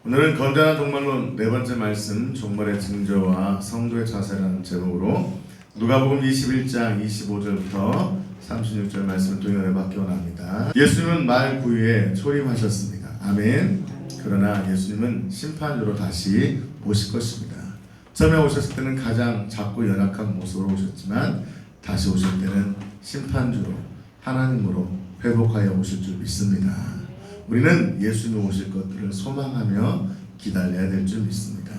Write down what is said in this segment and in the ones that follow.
오늘은 건전한 종말론 네 번째 말씀, 종말의 징조와 성도의 자세라는 제목으로 누가복음 21장 25절부터 36절 말씀을 통해 받기 원합니다. 예수님은 말 구유에 초림하셨습니다. 아멘. 그러나 예수님은 심판주로 다시 오실 것입니다. 처음에 오셨을 때는 가장 작고 연약한 모습으로 오셨지만 다시 오실 때는 심판주로 하나님으로 회복하여 오실 줄 믿습니다. 우리는 예수님이 오실 것들을 소망하며 기다려야 될 줄 믿습니다.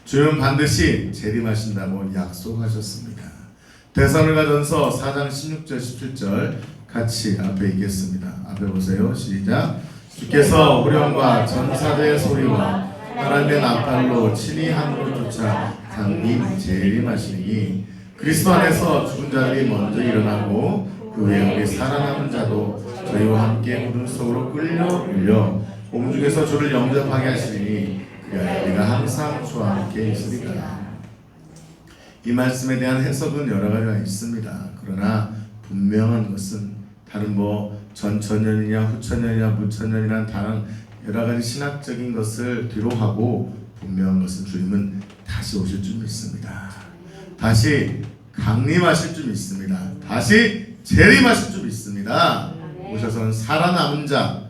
주님은 반드시 재림하신다고 약속하셨습니다. 데살로니가전서 4장 16절 17절 같이 앞에 읽겠습니다. 앞에 보세요. 시작. 주께서 후련과 전사대의 소리와 하나님의 나팔로 친히 하늘로 쫓아 강림 재림하시니 그리스도 안에서 죽은 자들이 먼저 일어나고 그 후에 우리 살아남은 자도 저희와 함께 구름 속으로 끌려 올려 공중에서 주를 영접하게 하시니 그리하여 우리가 항상 주와 함께 있으리라. 이 말씀에 대한 해석은 여러 가지가 있습니다. 그러나 분명한 것은 다른 전천년이냐 후천년이냐 무천년이란 다른 여러 가지 신학적인 것을 뒤로 하고 분명한 것은 주님은 다시 오실 줄 믿습니다. 다시 강림하실 줄 믿습니다. 다시 재림하실 줄 믿습니다. 오셔서는 살아남은 자,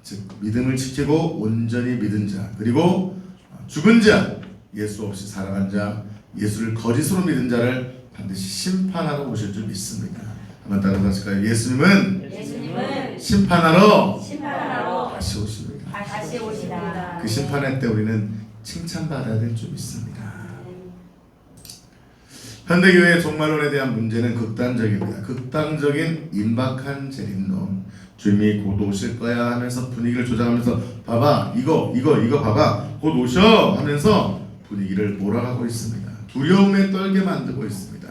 즉 믿음을 지키고 온전히 믿은 자, 그리고 죽은 자, 예수 없이 살아간 자, 예수를 거짓으로 믿은 자를 반드시 심판하러 오실 줄 믿습니다. 한번 따라서 하실까요? 예수님은 심판하러 다시 오십니다. 다시 오시다. 그 심판할 때 우리는 칭찬받아야 될 줄 믿습니다. 현대교회의 종말론에 대한 문제는 극단적입니다. 극단적인 임박한 재림론. 주님이 곧 오실 거야 하면서 분위기를 조장하면서 봐봐 이거 봐봐 곧 오셔 하면서 분위기를 몰아가고 있습니다. 두려움에 떨게 만들고 있습니다.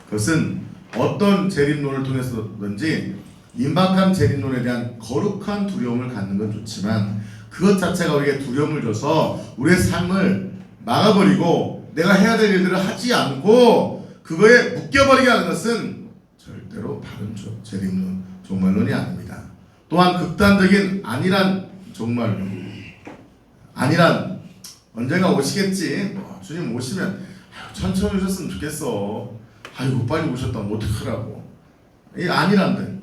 그것은 어떤 재림론을 통해서든지 임박한 재림론에 대한 거룩한 두려움을 갖는 건 좋지만 그것 자체가 우리에게 두려움을 줘서 우리의 삶을 막아버리고 내가 해야 될 일들을 하지 않고 그거에 묶여버리게 하는 것은 절대로 바른 재림론, 종말론이 아닙니다. 또한 극단적인 안일한 종말론, 안일한 언젠가 오시겠지, 주님 오시면 천천히 오셨으면 좋겠어, 아이고 빨리 오셨다면 어떡하라고, 이 안일한들,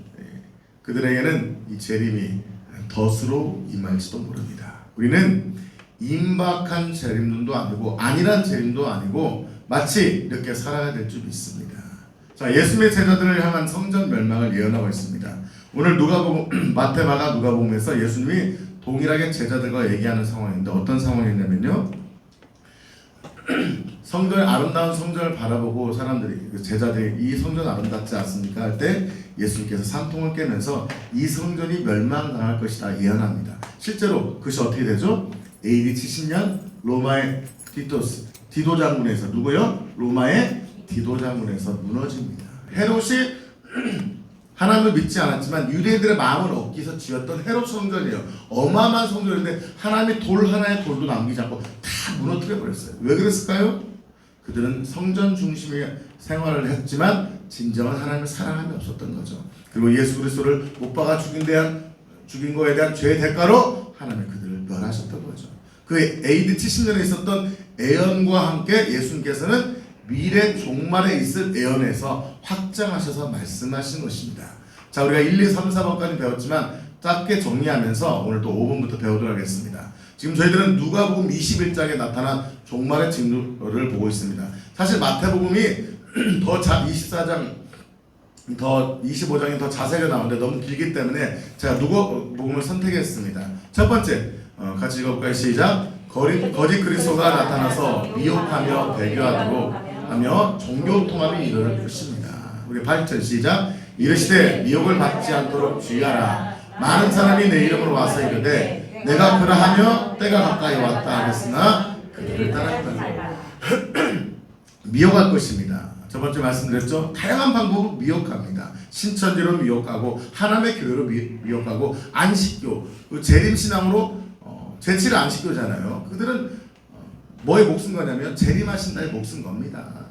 그들에게는 이 재림이 덫으로 임할지도 모릅니다. 우리는 임박한 재림론도 아니고 안일한 재림도 아니고 마치 이렇게 살아야 될 줄 믿습니다. 자, 예수님의 제자들을 향한 성전 멸망을 예언하고 있습니다. 오늘 누가복음, 마태, 마가, 누가복음에서 예수님이 동일하게 제자들과 얘기하는 상황인데 어떤 상황이냐면요, 아름다운 성전을 바라보고 사람들이, 제자들이 이 성전 아름답지 않습니까? 할 때 예수님께서 산통을 깨면서 이 성전이 멸망당할 것이다 예언합니다. 실제로 그것이 어떻게 되죠? AD 70년 로마의 디도 장군에서, 누구요? 로마의 디도 장군에서 무너집니다. 헤롯이 하나님을 믿지 않았지만 유대인들의 마음을 얻기 위해서 지었던 헤롯 성전이에요. 어마어마한 성전인데 하나님이 돌 하나의 돌도 남기지 않고 다 무너뜨려 버렸어요. 왜 그랬을까요? 그들은 성전 중심의 생활을 했지만 진정한 하나님을 사랑함이 없었던 거죠. 그리고 예수 그리스도를 못 박아 죽인 거에 대한 죄의 대가로 하나님이 그들을 멸하셨던 거죠. 그 AD 70년에 있었던 예언과 함께 예수님께서는 미래 종말에 있을 예언에서 확장하셔서 말씀하신 것입니다. 자, 우리가 1, 2, 3, 4번까지 배웠지만 짧게 정리하면서 오늘 또 5번부터 배우도록 하겠습니다. 지금 저희들은 누가복음 21장에 나타난 종말의 징조를 보고 있습니다. 사실 마태복음이 더 24장, 더 25장이 더 자세하게 나오는데 너무 길기 때문에 제가 누가복음을 선택했습니다. 첫 번째, 같이 읽어볼까요? 시작. 거짓 그리스도가 나타나서 미혹하며 배교하도록 하며 종교 통합이 이르를 것입니다. 우리 8절 시작. 이르시되 미혹을 받지 않도록 주의하라. 많은 사람이 내 이름으로 와서 이르되 내가 그러하며 때가 가까이 왔다 하겠으나 그들을 따랐다. 미혹할 것입니다. 저번주 말씀드렸죠. 다양한 방법으로 미혹합니다. 신천지로 미혹하고 하나님의 교회로 미혹하고 안식교, 재림신앙으로 제치를 안식교잖아요. 그들은 뭐에 목숨 거냐면 재림하신다에 목숨 겁니다.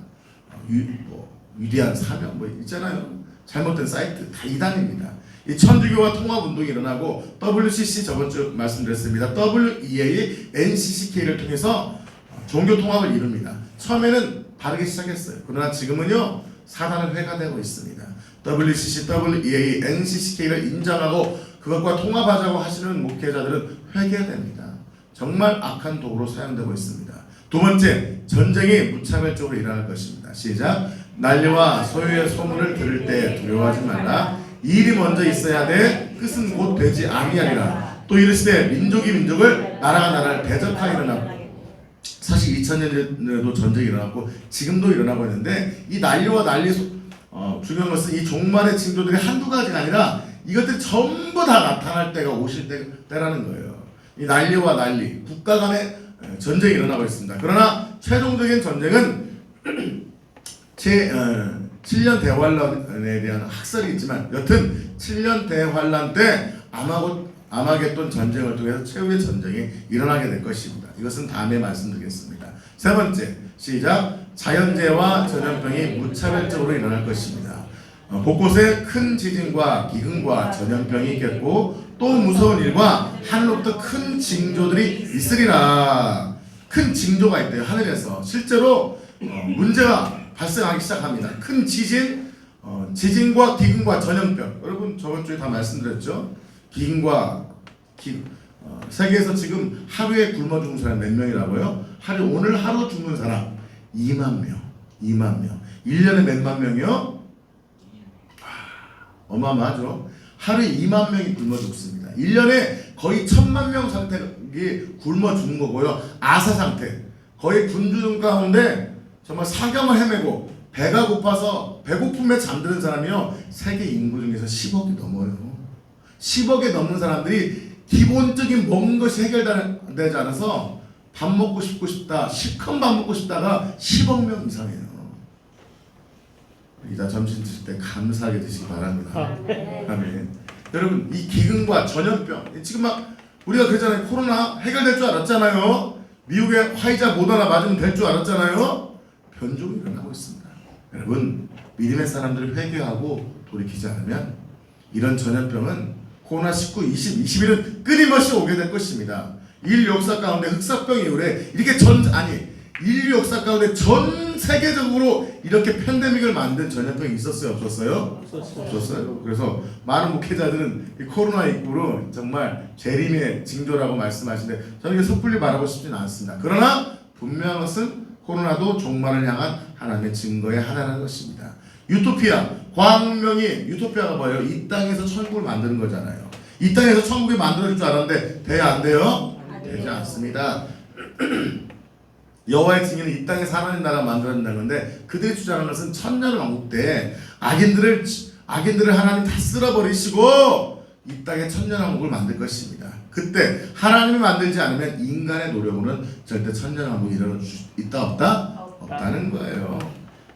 위대한 사명 있잖아요. 잘못된 사이트 다 이단입니다. 이 천주교와 통합운동이 일어나고 WCC 저번 주 말씀드렸습니다. WEA, NCCK를 통해서 종교 통합을 이룹니다. 처음에는 다르게 시작했어요. 그러나 지금은요 사단은 회가되고 있습니다. WCC, WEA, NCCK를 인정하고 그것과 통합하자고 하시는 목회자들은 회개됩니다. 정말 악한 도구로 사용되고 있습니다. 두 번째, 전쟁이 무차별적으로 일어날 것입니다. 시작. 난리와 소유의 소문을 들을 때 두려워하지 말라. 이 일이 먼저 있어야 돼 끝은 곧 되지 아니하리라. 또 이르시되 민족이 민족을 나라가 나라를 대적하여 일어나고. 사실 2000년에도 전쟁이 일어났고 지금도 일어나고 있는데 이 난리와 중요한 것은 이 종말의 징조들이 한두 가지가 아니라 이것들이 전부 다 나타날 때가 오실 때라는 거예요. 이 난리와 난리, 국가 간의 전쟁이 일어나고 있습니다. 그러나 최종적인 전쟁은 제 7년 대환란에 대한 학설이 있지만 여튼 7년 대환란 때 아마겟돈 전쟁을 통해서 최후의 전쟁이 일어나게 될 것입니다. 이것은 다음에 말씀드리겠습니다. 세 번째, 시작. 자연재해와 전염병이 무차별적으로 일어날 것입니다. 곳곳에 큰 지진과 기근과 전염병이 있겠고 또 무서운 일과 하늘로부터 큰 징조들이 있으리라. 큰 징조가 있대요. 하늘에서 실제로 문제가 발생하기 시작합니다. 큰 지진과 기근과 전염병. 여러분 저번 주에 다 말씀드렸죠. 세계에서 지금 하루에 굶어 죽는 사람 몇 명이라고요? 오늘 하루 죽는 사람 2만 명. 1년에 몇만 명이요? 어마어마하죠. 하루에 2만 명이 굶어 죽습니다. 1년에 거의 1000만 명 상태가 굶어 죽는 거고요. 아사 상태. 거의 굶주는 가운데 정말 사경을 헤매고 배가 고파서 배고픔에 잠드는 사람이요. 세계 인구 중에서 10억이 넘어요. 10억에 넘는 사람들이 기본적인 먹는 것이 해결되지 않아서 밥 먹고 싶다. 실컷 밥 먹고 싶다가 10억 명 이상이에요. 이따 점심 드실 때 감사하게 드시기 바랍니다. 아멘. 여러분 이 기근과 전염병 지금 막 우리가 그러잖아요. 코로나 해결될 줄 알았잖아요. 미국에 화이자 모더나 맞으면 될 줄 알았잖아요. 변종이 일어나고 있습니다. 여러분 믿음의 사람들이 회개하고 돌이키지 않으면 이런 전염병은 코로나19, 21은 끊임없이 오게 될 것입니다. 인류 역사 가운데 흑사병 이후에 이렇게 인류 역사 가운데 전 세계적으로 이렇게 팬데믹을 만든 전염병이 있었어요? 없었어요? 없었어요. 그래서 많은 목회자들은 이 코로나19로 정말 재림의 징조라고 말씀하시는데 저는 이게 섣불리 말하고 싶지는 않습니다. 그러나 분명한 것은 코로나도 종말을 향한 하나님의 증거의 하나라는 것입니다. 유토피아, 과학문명이 유토피아가 뭐예요? 이 땅에서 천국을 만드는 거잖아요. 이 땅에서 천국이 만들어질 줄 알았는데 돼야 안 돼요? 되지 않습니다. 여호와의 증인은 이 땅에서 하나님 나라가 만들어진다는 건데 그들이 주장하는 것은 천년 왕국 때 악인들을 하나님 다 쓸어버리시고 이 땅에 천년 왕국을 만들 것입니다. 그때 하나님이 만들지 않으면 인간의 노력으로는 절대 천년 왕국이 일어날 수 있다 없다? 없다는 거예요.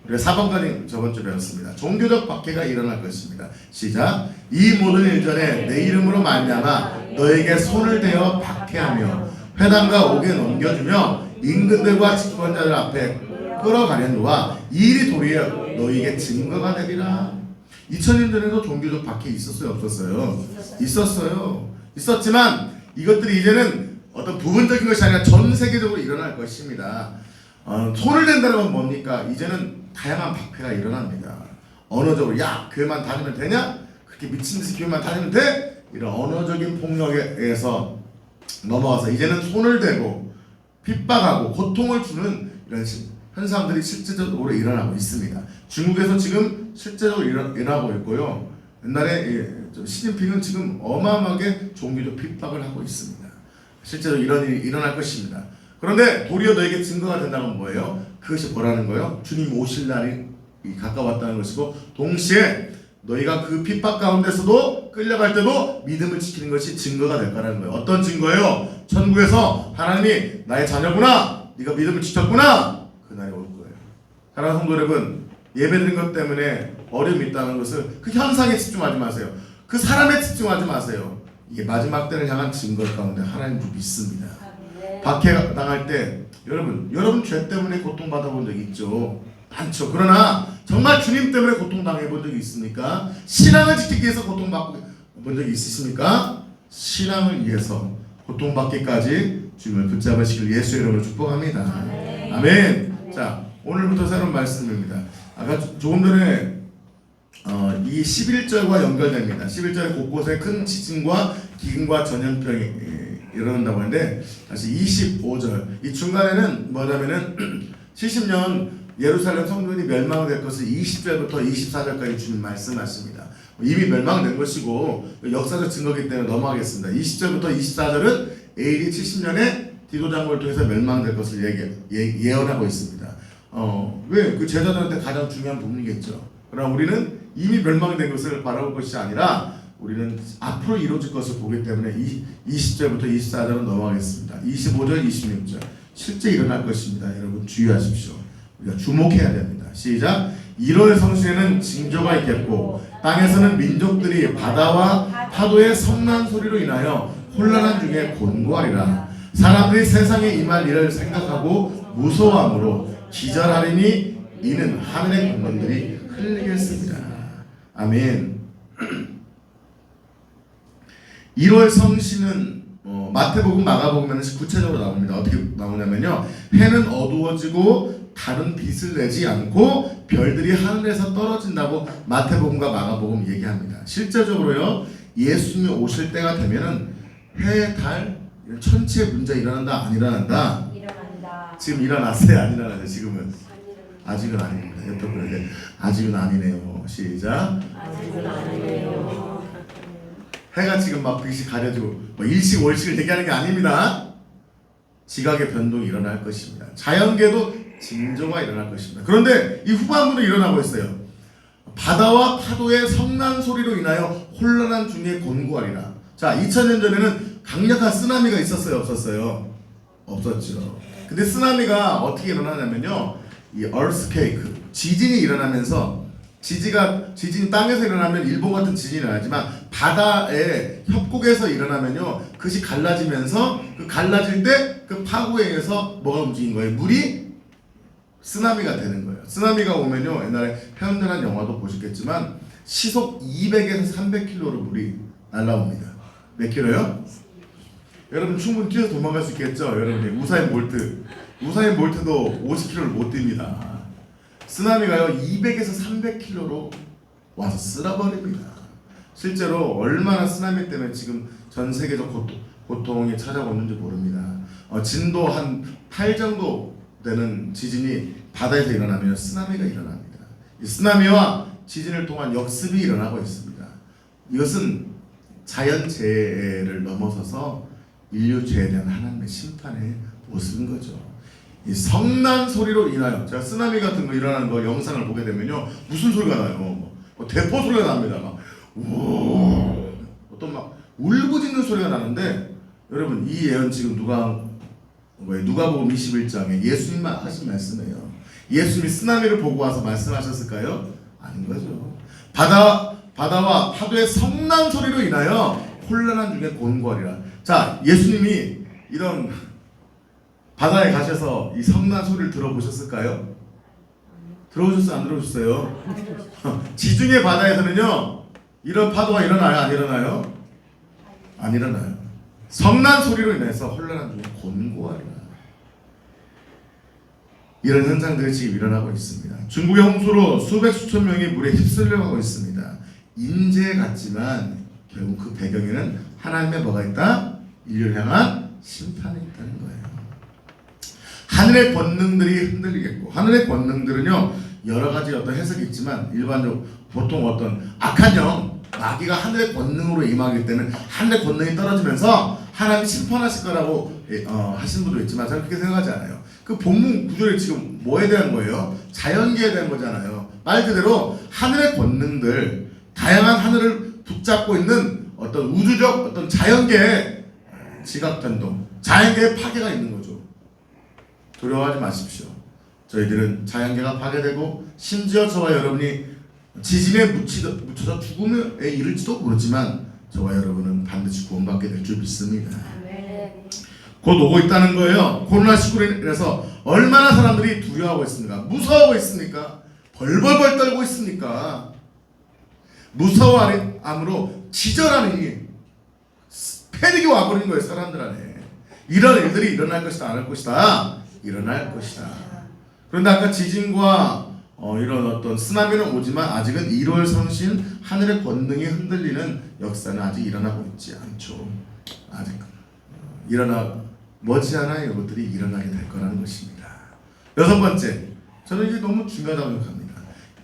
우리가 4번까지 저번 주에 배웠습니다. 종교적 박해가 일어날 것입니다. 시작. 이 모든 일 전에 내 이름으로 말미암아 너에게 손을 대어 박해하며 회당과 옥에 넘겨주며 임금들과 집권자들 앞에 끌어가려니와 이 일이 도리어 너에게 증거가 되리라. 2000년 전에도 종교적 박해 있었어요? 없었어요? 있었어요. 있었지만 이것들이 이제는 어떤 부분적인 것이 아니라 전 세계적으로 일어날 것입니다. 손을 댄다는 건 뭡니까? 이제는 다양한 박해가 일어납니다. 언어적으로 야 교회만 다니면 되냐? 그렇게 미친듯이 교회만 다니면 돼? 이런 언어적인 폭력에 의해서 넘어가서 이제는 손을 대고 핍박하고 고통을 주는 이런 현상들이 실제적으로 일어나고 있습니다. 중국에서 지금 실제적으로 일어나고 있고요. 옛날에 시진핑은 지금 어마어마하게 종교적 핍박을 하고 있습니다. 실제로 이런 일이 일어날 것입니다. 그런데 도리어 너에게 증거가 된다는 건 뭐예요? 그것이 뭐라는 거예요? 주님 오실 날이 가까웠다는 것이고 동시에 너희가 그 핍박 가운데서도 끌려갈 때도 믿음을 지키는 것이 증거가 될 거라는 거예요. 어떤 증거예요? 천국에서 하나님이 나의 자녀구나, 네가 믿음을 지켰구나, 그날이 올 거예요. 사랑하는 성도 여러분, 예배드린 것 때문에 어려움이 있다는 것을 그 현상에 집중하지 마세요. 그 사람에 집중하지 마세요. 이게 마지막 때를 향한 증거 가운데 하나님을 믿습니다. 박해 당할 때 여러분 죄 때문에 고통받아 본 적이 있죠? 많죠. 그러나 정말 주님 때문에 고통당해 본 적이 있습니까? 신앙을 지키기 위해서 고통받고 본 적이 있으십니까? 신앙을 위해서 고통받기까지 주님을 붙잡으시길 예수의 이름으로 축복합니다. 아멘. 자, 오늘부터 새로운 말씀입니다. 아까 조금 전에 이 11절과 연결됩니다. 11절 곳곳에 큰 지진과 기근과 전염병이 일어난다고 하는데, 다시 25절 이 중간에는 뭐냐면은 70년 예루살렘 성전이 멸망될 것을 20절부터 24절까지 주님 말씀하십니다. 이미 멸망된 것이고 역사적 증거이기 때문에 넘어가겠습니다. 20절부터 24절은 AD 70년에 디도 장군을 통해서 멸망될 것을 예언하고 있습니다. 왜? 그 제자들한테 가장 중요한 부분이겠죠. 그러나 우리는 이미 멸망된 것을 바라볼 것이 아니라 우리는 앞으로 이루어질 것을 보기 때문에 20절부터 24절은 넘어가겠습니다. 25절, 26절 실제 일어날 것입니다. 여러분 주의하십시오. 우리가 주목해야 됩니다. 시작. 1월 성신에는 징조가 있겠고 땅에서는 민족들이 바다와 파도의 성난 소리로 인하여 혼란한 중에 곤고하리라. 사람들이 세상에 임할 일을 생각하고 무서워함으로 기절하리니 이는 하늘의 공문들이 흘리겠습니다. 아멘. 1월 성신은 마태복음, 마가복음에는 구체적으로 나옵니다. 어떻게 나오냐면요, 해는 어두워지고 다른 빛을 내지 않고 별들이 하늘에서 떨어진다고 마태복음과 마가복음 얘기합니다. 실제적으로요, 예수님이 오실 때가 되면은 해, 달, 천체의 문제 일어난다, 안 일어난다? 일어난다. 지금 일어났어요, 안 일어나요? 지금은 아직은 아닙니다. 옆에 그런데 아직은 아니네요. 시작. 아직은 아니네요. 해가 지금 막 빛이 가려지고 일식 월식을 얘기하는 게 아닙니다. 지각의 변동이 일어날 것입니다. 자연계도 징조가 일어날 것입니다. 그런데 이 후반부로 일어나고 있어요. 바다와 파도의 성난 소리로 인하여 혼란한 중에 곤고하리라. 자, 2000년 전에는 강력한 쓰나미가 있었어요, 없었어요? 없었죠. 근데 쓰나미가 어떻게 일어나냐면요, 이 earthquake, 지진이 일어나면서 지진이 땅에서 일어나면 일본 같은 지진이 일어나지만 바다의 협곡에서 일어나면요, 그것이 갈라지면서 그 갈라질 때 그 파고에 의해서 뭐가 움직인 거예요? 물이 쓰나미가 되는 거예요. 쓰나미가 오면요, 옛날에 해운대라는 영화도 보셨겠지만 시속 200에서 300km로 물이 날아옵니다. 몇 킬로요? 여러분 충분히 뛰어서 도망갈 수 있겠죠? 여러분 우사인 볼트도 50km를 못 뜁니다. 쓰나미가요 200에서 300km로 와서 쓸어버립니다. 실제로 얼마나 쓰나미 때문에 지금 전 세계적 고통이 찾아오는지 모릅니다. 진도 한 8 정도 되는 지진이 바다에서 일어나면 쓰나미가 일어납니다. 이 쓰나미와 지진을 통한 역습이 일어나고 있습니다. 이것은 자연재해를 넘어서서 인류죄에 대한 하나님의 심판의 모습인 거죠. 이 성난 소리로 인하여, 제가 쓰나미 같은 거 일어나는 거 영상을 보게 되면요, 무슨 소리가 나요? 대포 소리가 납니다. 막 우와, 어떤 막 울부짖는 소리가 나는데, 여러분 이 예언 지금 누가복음 21장에 예수님만 하신 말씀이에요. 예수님이 쓰나미를 보고 와서 말씀하셨을까요? 아닌 거죠. 바다와 파도의 성난 소리로 인하여 혼란한 중에 곤고하리라. 자, 예수님이 이런 바다에 가셔서 이 성난 소리를 들어보셨을까요? 들어보셨어요? 안 들어보셨어요? 지중해 바다에서는요, 이런 파도가 일어나요? 안 일어나요? 안 일어나요. 성난 소리로 인해서 혼란한 중에 곤고하리라. 이런 현상들이 지금 일어나고 있습니다. 중국의 홍수로 수백 수천 명이 물에 휩쓸려가고 있습니다. 인재 같지만 결국 그 배경에는 하나님의 뭐가 있다? 인류를 향한 심판이 있다는 거예요. 하늘의 권능들이 흔들리겠고, 하늘의 권능들은요, 여러 가지 어떤 해석이 있지만 일반적으로 보통 어떤 악한 영, 마귀가 하늘의 권능으로 임하기 때문에 하늘의 권능이 떨어지면서 하나님이 심판하실 거라고 하시는 분도 있지만 저는 그렇게 생각하지 않아요. 그 본문 구절이 지금 뭐에 대한 거예요? 자연계에 대한 거잖아요. 말 그대로 하늘의 권능들, 다양한 하늘을 붙잡고 있는 어떤 우주적 어떤 자연계의 지각변동, 자연계의 파괴가 있는 거죠. 두려워하지 마십시오. 저희들은 자연계가 파괴되고 심지어 저와 여러분이 지진에 묻혀서 죽음에 이를지도 모르지만 저와 여러분은 반드시 구원받게 될 줄 믿습니다. 곧 오고 있다는 거예요. 코로나19로 인해서 얼마나 사람들이 두려워하고 있습니까? 무서워하고 있습니까? 벌벌벌 떨고 있습니까? 무서워함으로 기절하니 패닉이 와버린 거예요. 사람들 안에. 이런 일들이 일어날 것이다, 안 할 것이다? 일어날 것이다. 그런데 아까 지진과 이런 어떤 쓰나미는 오지만 아직은 1월 성신 하늘의 권능이 흔들리는 역사는 아직 일어나고 있지 않죠. 아직 머지않아 이것들이 일어나게 될 거라는 것입니다. 6번째, 저는 이게 너무 중요하다고 생각합니다.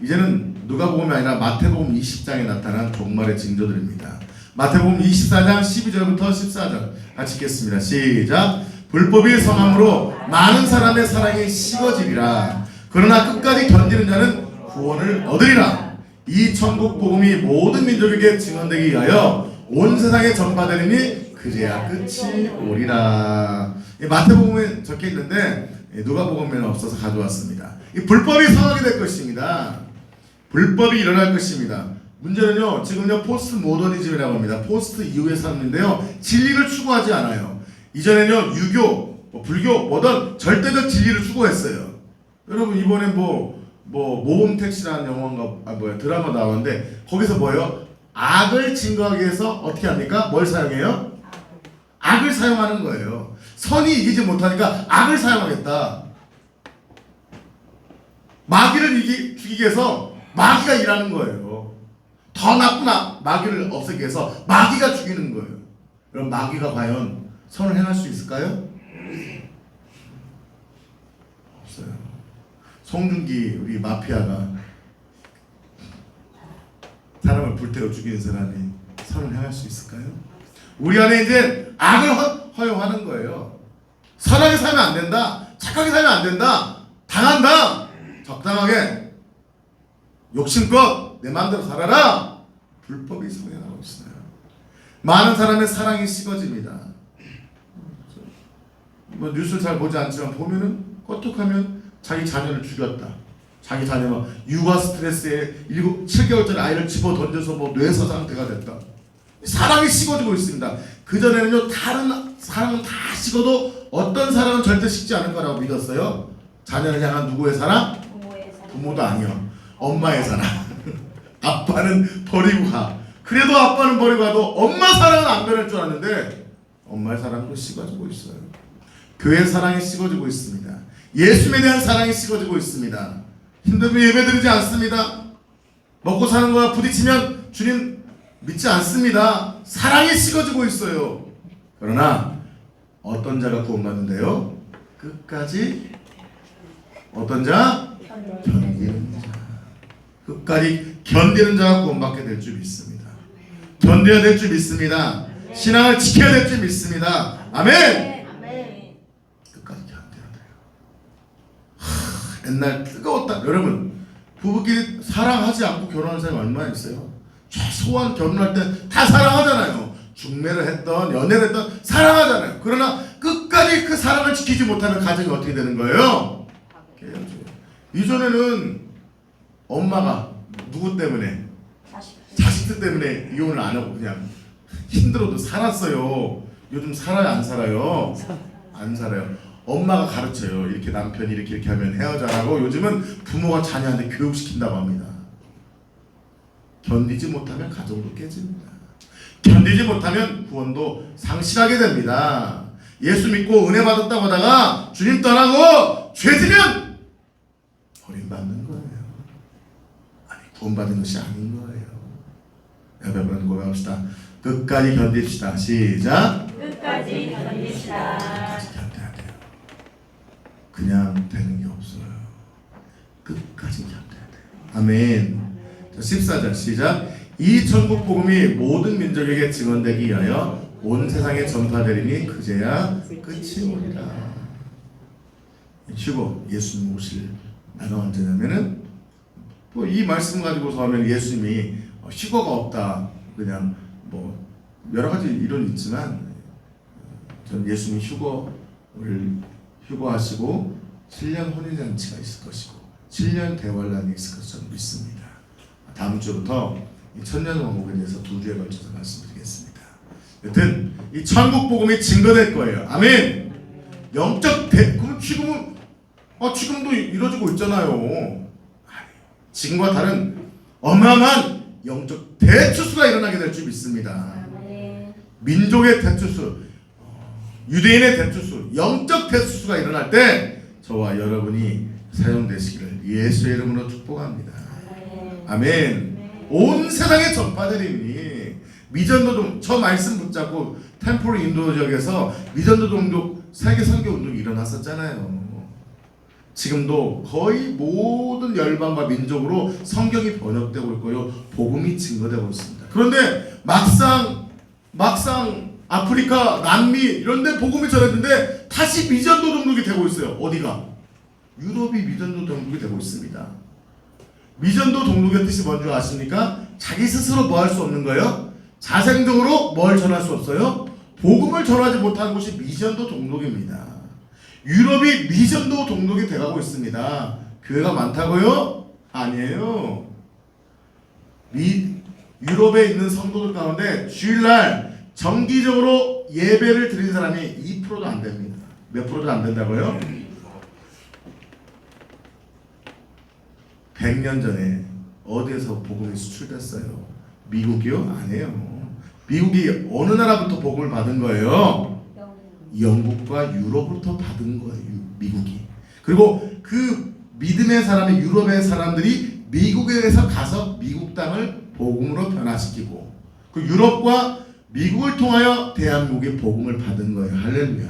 이제는 누가복음이 아니라 마태복음 20장에 나타난 종말의 징조들입니다. 마태복음 24장 12절부터 14절 같이 읽겠습니다. 시작. 불법이 성함으로 많은 사람의 사랑이 식어지리라. 그러나 끝까지 견디는 자는 구원을 얻으리라. 이 천국 복음이 모든 민족에게 증언되기 위하여 온 세상에 전파되리니 그제야 끝이 오리라. 마태복음에 적혀 있는데 누가복음에는 없어서 가져왔습니다. 이 불법이 성하게 될 것입니다. 불법이 일어날 것입니다. 문제는요, 지금요 포스트 모더니즘이라고 합니다. 포스트 이후의 삶인데요, 진리를 추구하지 않아요. 이전에는요 유교, 불교, 뭐든 절대적 진리를 추구했어요. 여러분 이번에 모범택시라는 영화인가 드라마 나왔는데 거기서 뭐예요? 악을 증거하기 위해서 어떻게 합니까? 뭘 사용해요? 악을 사용하는 거예요. 선이 이기지 못하니까 악을 사용하겠다. 마귀를 죽이기 위해서 마귀가 일하는 거예요. 더 나쁜 마귀를 없애기 위해서 마귀가 죽이는 거예요. 그럼 마귀가 과연 선을 행할 수 있을까요? 없어요. 송중기 우리 마피아가 사람을 불태워 죽이는 사람이 선을 행할 수 있을까요? 우리 안에 이제 악을 허용하는 거예요. 선하게 살면 안 된다. 착하게 살면 안 된다. 당한다. 적당하게 욕심껏 내 마음대로 살아라. 불법이 성행하고 있어요. 많은 사람의 사랑이 식어집니다. 뉴스를 잘 보지 않지만 보면은 껐톡하면 자기 자녀를 죽였다. 자기 자녀가 육아 스트레스에 7개월짜리 아이를 집어 던져서 뇌사 상태가 됐다. 사랑이 식어지고 있습니다. 그전에는요 다른 사랑은 다 식어도 어떤 사랑은 절대 식지 않을 거라고 믿었어요. 자녀를 향한 누구의 사랑? 부모도 아니요. 엄마의 사랑. 아빠는 버리고 가. 그래도 아빠는 버리고 가도 엄마 사랑은 안 변할 줄 알았는데 엄마의 사랑도 식어지고 있어요. 교회 사랑이 식어지고 있습니다. 예수님에 대한 사랑이 식어지고 있습니다. 힘들면 예배드리지 않습니다. 먹고 사는 거와 부딪히면 주님 믿지 않습니다. 사랑이 식어지고 있어요. 그러나 어떤 자가 구원받는데요? 끝까지 어떤 자? 견디는 자. 끝까지 견디는 자가 구원받게 될 줄 믿습니다. 견뎌야 될 줄 믿습니다. 신앙을 지켜야 될 줄 믿습니다. 아멘. 끝까지 견뎌야 돼요. 옛날 뜨거웠다. 여러분 부부끼리 사랑하지 않고 결혼한 사람이 얼마나 있어요? 최소한 결혼할 때 다 사랑하잖아요. 중매를 했던 연애를 했던 사랑하잖아요. 그러나 끝까지 그 사랑을 지키지 못하면 가정이 어떻게 되는 거예요? 이전에는 엄마가 누구 때문에? 자식들 때문에 이혼을 안 하고 그냥 힘들어도 살았어요. 요즘 살아요, 안 살아요? 안 살아요. 엄마가 가르쳐요. 이렇게 남편이 이렇게 하면 헤어져라고. 요즘은 부모가 자녀한테 교육시킨다고 합니다. 견디지 못하면 가정도 깨집니다. 견디지 못하면 구원도 상실하게 됩니다. 예수 믿고 은혜 받았다고 하다가 주님 떠나고 죄지면 버림받는 거예요. 아니 구원받은 것이 아닌 거예요. 여러분 고백합시다. 끝까지 견딥시다. 시작. 끝까지 견딥시다. 끝까지 견뎌야 돼요. 그냥 되는 게 없어요. 끝까지 견뎌야 돼요. 아멘. 14절 시작. 이 천국 복음이 모든 민족에게 증언되기 위하여 온 세상에 전파되리니 그제야 끝이 오리라. 휴거 예수님 오실 날은 언제냐면은 또 이 말씀 가지고서 하면 예수님이 휴거가 없다 그냥 여러 가지 이론이 있지만 전 예수님이 휴거하시고 7년 혼인잔치가 있을 것이고 7년 대환란이 있을 것을 저는 믿습니다. 다음 주부터 이 천년왕국에 대해서 2주에 걸쳐서 말씀드리겠습니다. 여튼 이 천국 복음이 증거될 거예요. 아멘. 영적 그럼 지금도 이루어지고 있잖아요. 지금과 다른 어마어마한 영적 대추수가 일어나게 될 줄 믿습니다. 민족의 대추수, 유대인의 대추수, 영적 대추수가 일어날 때 저와 여러분이 사용되시기를 예수의 이름으로 축복합니다. 아멘. 온 세상에 전파되리니 미전도동 저 말씀 붙잡고 템플 인도 지역에서 미전도동족 세계 선교 운동이 일어났었잖아요. 지금도 거의 모든 열방과 민족으로 성경이 번역되고 있고요, 복음이 증거되고 있습니다. 그런데 막상 아프리카, 남미 이런데 복음이 전했는데 다시 미전도 동독이 되고 있어요. 어디가? 유럽이 미전도 동독이 되고 있습니다. 미전도 동독의 뜻이 뭔지 아십니까? 자기 스스로 뭐 할 수 없는 거예요? 자생적으로 뭘 전할 수 없어요? 복음을 전하지 못하는 곳이 미전도 동독입니다. 유럽이 미전도 동독이 돼가고 있습니다. 교회가 많다고요? 아니에요. 유럽에 있는 성도들 가운데 주일날 정기적으로 예배를 드리는 사람이 2%도 안 됩니다. 몇 프로도 안 된다고요? 100년 전에 어디에서 복음이 수출됐어요? 미국이요? 아니에요. 미국이 어느 나라부터 복음을 받은 거예요? 영국과 유럽부터 받은 거예요. 미국이. 그리고 그 믿음의 사람이, 유럽의 사람들이 미국에서 가서 미국 땅을 복음으로 변화시키고, 그 유럽과 미국을 통하여 대한민국의 복음을 받은 거예요. 할렐루야.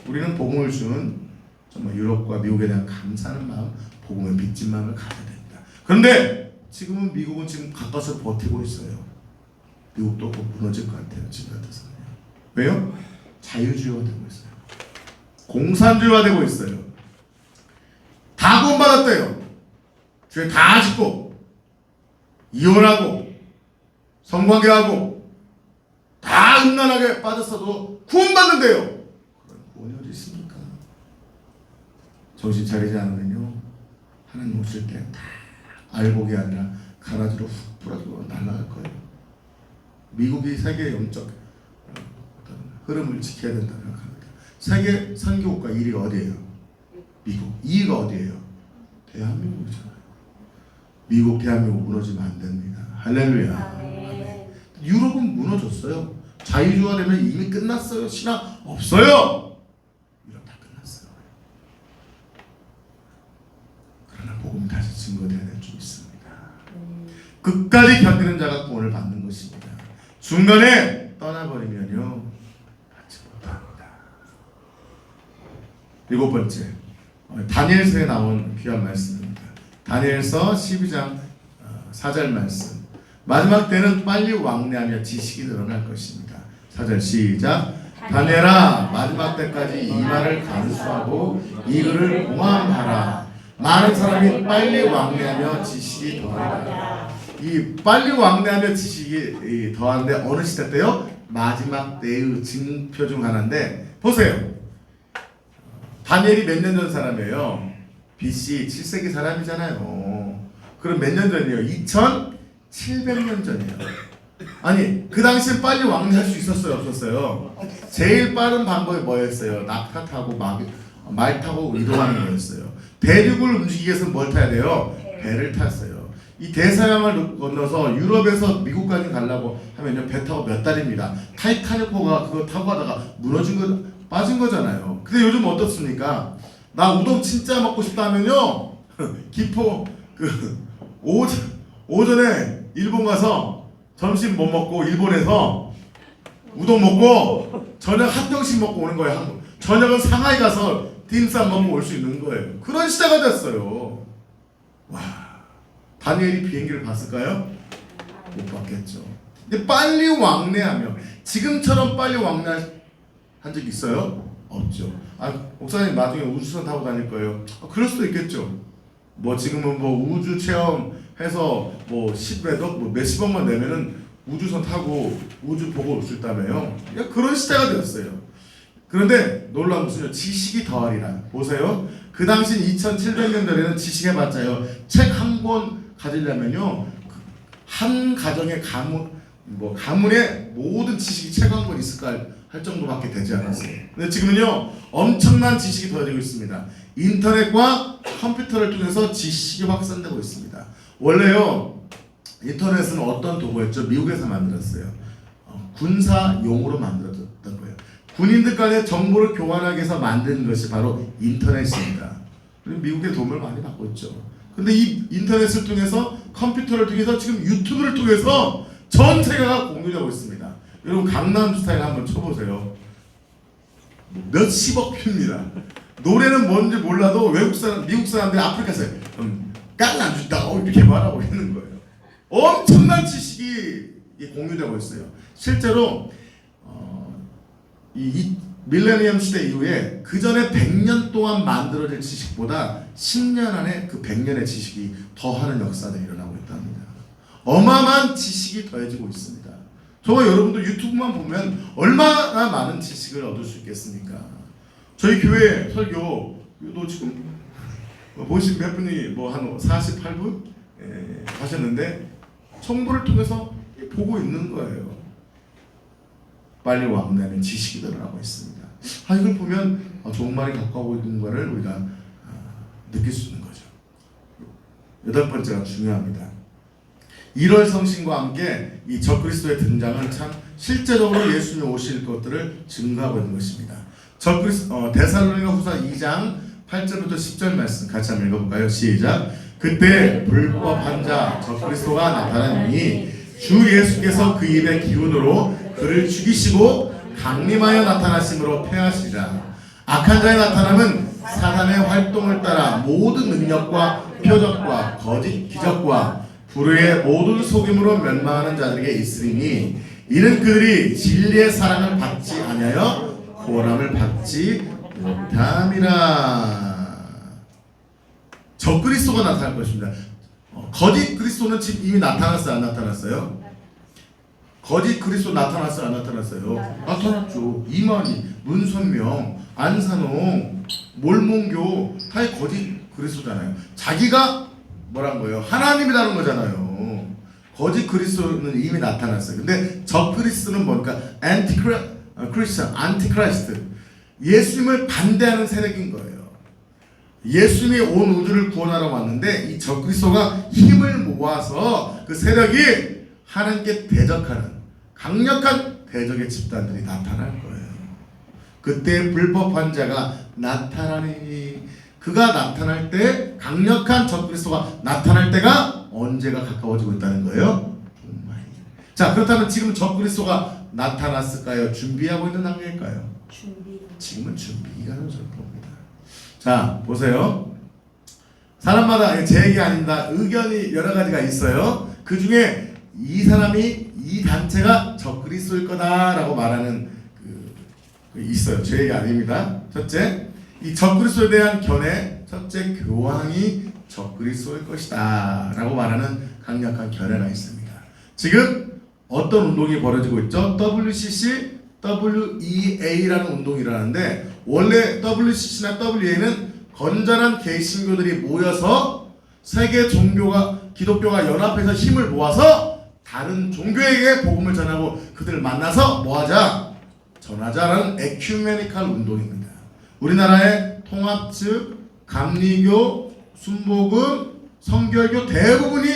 우리는 복음을 준 정말 유럽과 미국에 대한 감사하는 마음, 복음의 빚진 마음을 가져야 됩니다. 그런데 지금은 미국은 지금 가까워서 버티고 있어요. 미국도 곧 무너질 것 같아요. 지금 같아서는. 왜요? 자유주의화 되고 있어요. 공산주의화 되고 있어요. 다 구원받았대요. 죄 다 짓고 이혼하고 성관계하고 다 음란하게 빠졌어도 구원받는데요. 그런 구원이 어디 있습니까? 정신 차리지 않으면요, 하나님 오실 때 다 알곡이 아니라 가라지로 훅 뿌려지고 날아갈 거예요. 미국이 세계 영적 흐름을 지켜야 된다고 생각합니다. 세계 선교국가 1위가 어디예요? 미국. 2위가 어디예요? 대한민국이잖아요. 미국, 대한민국 무너지면 안 됩니다. 할렐루야. 유럽은 무너졌어요. 자유주의가 되면 이미 끝났어요. 신앙 없어요. 유럽 다 끝났어요. 그러나 복음 다시 증거되어야 될 줄 믿습니다. 끝까지 견디는 자가 구원을 받는 것입니다. 중간에 떠나버리면요, 받지 못합니다. 7번째, 다니엘서에 나온 귀한 말씀입니다. 다니엘서 12장 4절 말씀. 마지막 때는 빨리 왕래하며 지식이 늘어날 것입니다. 4절 시작. 다니엘아, 마지막 때까지 이 말을 간수하고 이 글을 봉함하라. 많은 사람이 빨리 왕래하며 지식이 더하리라. 이 빨리 왕래하며 지식이 더한데 어느 시대 때요? 마지막 때의 징표 중 하나인데, 보세요. 다니엘이 몇 년 전 사람이에요? BC 7세기 사람이잖아요. 그럼 몇 년 전이에요? 2700년 전이에요. 아니, 그 당시에 빨리 왕래할 수 있었어요? 없었어요? 제일 빠른 방법이 뭐였어요? 낙타 타고 말 타고 이동하는 거였어요. 대륙을 움직이기 위해서 뭘 타야 돼요? 배를 탔어요. 이 대서양을 건너서 유럽에서 미국까지 가려고 하면요, 배 타고 몇 달입니다. 타이타닉호가 그거 타고 가다가 빠진 거잖아요. 근데 요즘 어떻습니까? 나 우동 진짜 먹고 싶다 하면요, 기포 오전에 일본 가서 점심 못 먹고 일본에서 우동 먹고 저녁 한 병씩 먹고 오는 거예요. 저녁은 상하이 가서 딤쌈 먹고 올 수 있는 거예요. 그런 시대가 됐어요. 와, 다니엘이 비행기를 봤을까요? 못 봤겠죠. 근데 빨리 왕래하며, 지금처럼 빨리 왕래한 적 있어요? 없죠. 아, 목사님 나중에 우주선 타고 다닐 거예요. 그럴 수도 있겠죠. 뭐 지금은 뭐 우주 체험해서 뭐 10몇 억, 뭐 몇십억만 내면은 우주선 타고 우주 보고 올 수 있다며요. 그런 시대가 되었어요. 그런데 놀라운 것은요, 지식이 더하리라. 보세요. 그 당시 2700년 전에는 지식의 바자요, 책 한 권 가지려면요, 한 가정의 가문의 모든 지식이 책 한 권 있을까 할 정도밖에 되지 않았어요. 근데 지금은요, 엄청난 지식이 더해지고 있습니다. 인터넷과 컴퓨터를 통해서 지식이 확산되고 있습니다. 원래요, 인터넷은 어떤 도구였죠? 미국에서 만들었어요. 군사용으로 만들어졌던 거예요. 군인들 간에 정보를 교환하기 위해서 만든 것이 바로 인터넷입니다. 그리고 미국의 도움을 많이 받고 있죠. 근데 이 인터넷을 통해서, 컴퓨터를 통해서, 지금 유튜브를 통해서 전 세계가 공유되고 있습니다. 여러분 강남스타일 한번 쳐보세요. 몇십억 뷰입니다. 노래는 뭔지 몰라도 외국 사람, 미국 사람들이 아프리카에서 깡안 준다 이렇게 말하고 있는 거예요. 엄청난 지식이 공유되고 있어요. 실제로 이 밀레니엄 시대 이후에 그 전에 100년 동안 만들어질 지식보다 10년 안에 그 100년의 지식이 더하는 역사들이 일어나고 있답니다. 어마어마한 지식이 더해지고 있습니다. 저와 여러분도 유튜브만 보면 얼마나 많은 지식을 얻을 수 있겠습니까? 저희 교회 설교도 지금 보신 몇 분이 뭐 한 48분 하셨는데 정보를 통해서 보고 있는 거예요. 빨리 왕래하는 지식이 늘어나고 있습니다. 이걸 보면 좋은 말이 가까워 있는 것을 우리가 느낄 수 있는 거죠. 8번째가 중요합니다. 1월 성신과 함께 이 적그리스도의 등장은 참 실제적으로 예수님이 오실 것들을 증거하고 있는 것입니다. 데살로니가 후서 2장 8절부터 10절 말씀 같이 한번 읽어볼까요? 시작. 그때 불법한 자 적그리스도가 나타나니 주 예수께서 그 입의 기운으로 그를 죽이시고 강림하여 나타나심으로 패하시리라. 악한 자의 나타남은 사단의 활동을 따라 모든 능력과 표적과 거짓 기적과 불의의 모든 속임으로 멸망하는 자들에게 있으리니 이는 그들이 진리의 사랑을 받지 아니하여 구원함을 받지 못함이라. 적그리스도가 나타날 것입니다. 거짓 그리스도는 지금 이미 나타났어요? 안 나타났어요? 거짓 그리스도 나타났어요? 안 나타났어요? 나타났죠. 이만희, 문선명, 안산홍, 몰몬교 다 거짓 그리스도잖아요. 자기가 뭐란 거예요? 하나님이라는 거잖아요. 거짓 그리스도는 이미 나타났어요. 근데 적 그리스도는 뭔가 안티크라이스트, 예수님을 반대하는 세력인 거예요. 예수님이 온 우주를 구원하러 왔는데 이 적 그리스도가 힘을 모아서 그 세력이 하나님께 대적하는 강력한 대적의 집단들이 나타날 거예요. 그때 불법한 자가 나타나니, 그가 나타날 때, 강력한 적 그리스도가 나타날 때가 언제가 가까워지고 있다는 거예요? 정말. 자, 그렇다면 지금 적 그리스도가 나타났을까요? 준비하고 있는 단계일까요? 지금은 준비가 봅니다. 자, 보세요. 사람마다 제 얘기 아닙니다. 의견이 여러 가지가 있어요. 그 중에 이 사람이, 이 단체가 적 그리스도일 거다라고 말하는 있어요. 제 얘기 아닙니다. 첫째, 이 적 그리스도에 대한 견해, 첫째, 교황이 적 그리스도일 것이다 라고 말하는 강력한 견해가 있습니다. 지금 어떤 운동이 벌어지고 있죠? WCC, WEA라는 운동이 일어나는데, 원래 WCC나 WEA는 건전한 개신교들이 모여서 세계 종교가, 기독교가 연합해서 힘을 모아서 다른 종교에게 복음을 전하고 그들을 만나서 뭐하자? 전하자라는 에큐메니칼 운동입니다. 우리나라의 통합측, 감리교, 순복음, 성결교 대부분이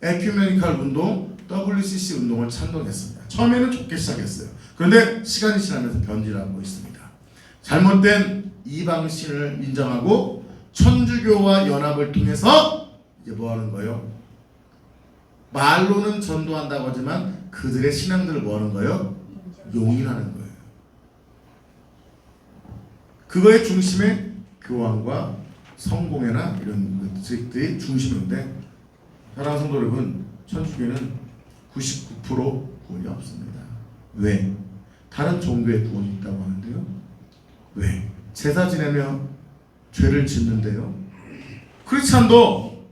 에큐메니칼 운동, WCC 운동을 찬동했습니다. 처음에는 좋게 시작했어요. 그런데 시간이 지나면서 변질하고 있습니다. 잘못된 이방신을 인정하고 천주교와 연합을 통해서 이제 뭐 하는 거예요? 말로는 전도한다고 하지만 그들의 신앙들을 뭐 하는 거예요? 용인하는 거예요. 그거의 중심에 교황과 성공회나 이런 것들이 중심인데, 사랑하는 성도 여러분, 천주교는 99% 구원이 없습니다. 왜? 다른 종교에 구원이 있다고 하는데요. 왜? 제사 지내며 죄를 짓는데요. 크리스찬도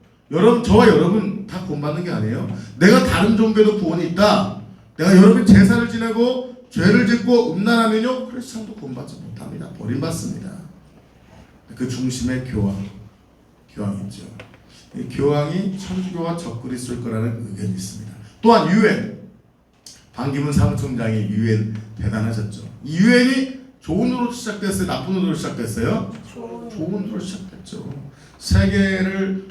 저와 여러분 다 구원받는 게 아니에요. 내가 다른 종교에도 구원이 있다, 내가 여러분 제사를 지내고 죄를 짓고 음란하면요, 크리스찬도 구원받지 못합니다. 버림받습니다. 그 중심에 교황이 있죠. 이 교황이 천주교와 적그리스도일 거라는 의견이 있습니다. 또한 유엔, 반기문 사무총장이 유엔 대단하셨죠. 이 유엔이 좋은 으로 시작됐어요? 나쁜 으로 시작됐어요? 좋은 으로 시작됐죠. 세계를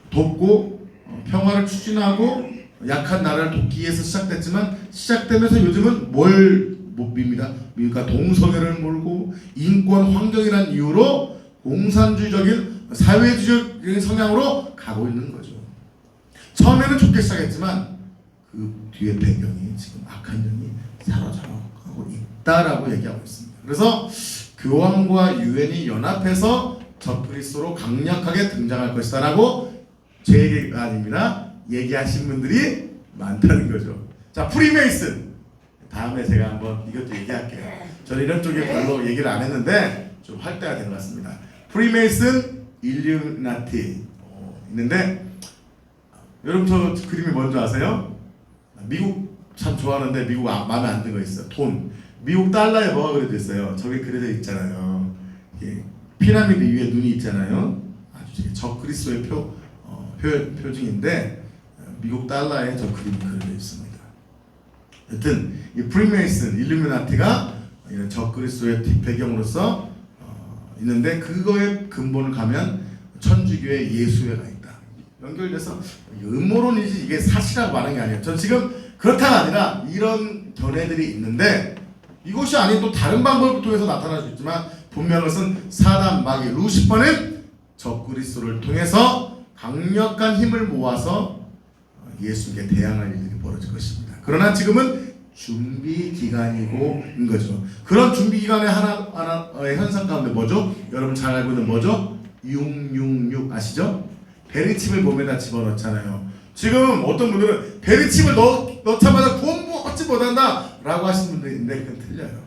돕고 평화를 추진하고 약한 나라를 돕기 위해서 시작됐지만 시작되면서 요즘은 뭘 못 빕니다. 그러니까 동성애를 몰고 인권 환경이라는 이유로 공산주의적인 사회주의적인 성향으로 가고 있는 거죠. 처음에는 좋게 시작했지만 그 뒤에 배경이 지금 악한 영이 사로잡고 있다라고 얘기하고 있습니다. 그래서 교황과 유엔이 연합해서 적그리스도로 강력하게 등장할 것이다라고 제 얘기가 아닙니다. 얘기하신 분들이 많다는 거죠. 자, 프리메이슨 다음에 제가 한번 이것도 얘기할게요. 저는 이런 쪽에 별로 얘기를 안 했는데 좀 할 때가 된 것 같습니다. 프리메이슨, 일루미나티 있는데 여러분 저 그림이 뭔지 아세요? 미국 참 좋아하는데 미국 마음에 안 드는 거 있어요. 돈. 미국 달러에 뭐가 그려져 있어요? 저기 그려져 있잖아요. 피라미드 위에 눈이 있잖아요. 아주 적그리스도의 표징인데 미국 달러에 저 그림이 그려져 있습니다. 여튼 이 프리메이슨, 일루미나티가 이런 적그리스도의 뒷배경으로서 있는데 그거의 근본을 가면 천주교의 예수회가 있다. 연결돼서 음모론이지 이게 사실이라고 말하는 게 아니에요. 전 지금 그렇다가 아니라 이런 견해들이 있는데 이것이 아닌 또 다른 방법을 통해서 나타날 수 있지만 분명한 것은 사단 마귀 루시퍼는 적그리스도를 통해서 강력한 힘을 모아서 예수께 대항할 일들이 벌어질 것입니다. 그러나 지금은 준비 기간이고인 거죠. 그런 준비 기간의 하나의 현상 가운데 뭐죠? 여러분 잘 알고 있는 뭐죠? 666 아시죠? 베리칩을 몸에다 집어넣잖아요. 지금 어떤 분들은 베리칩을 넣자마자 구원 얻지 못한다 라고 하시는 분들이 있는데 그건 틀려요.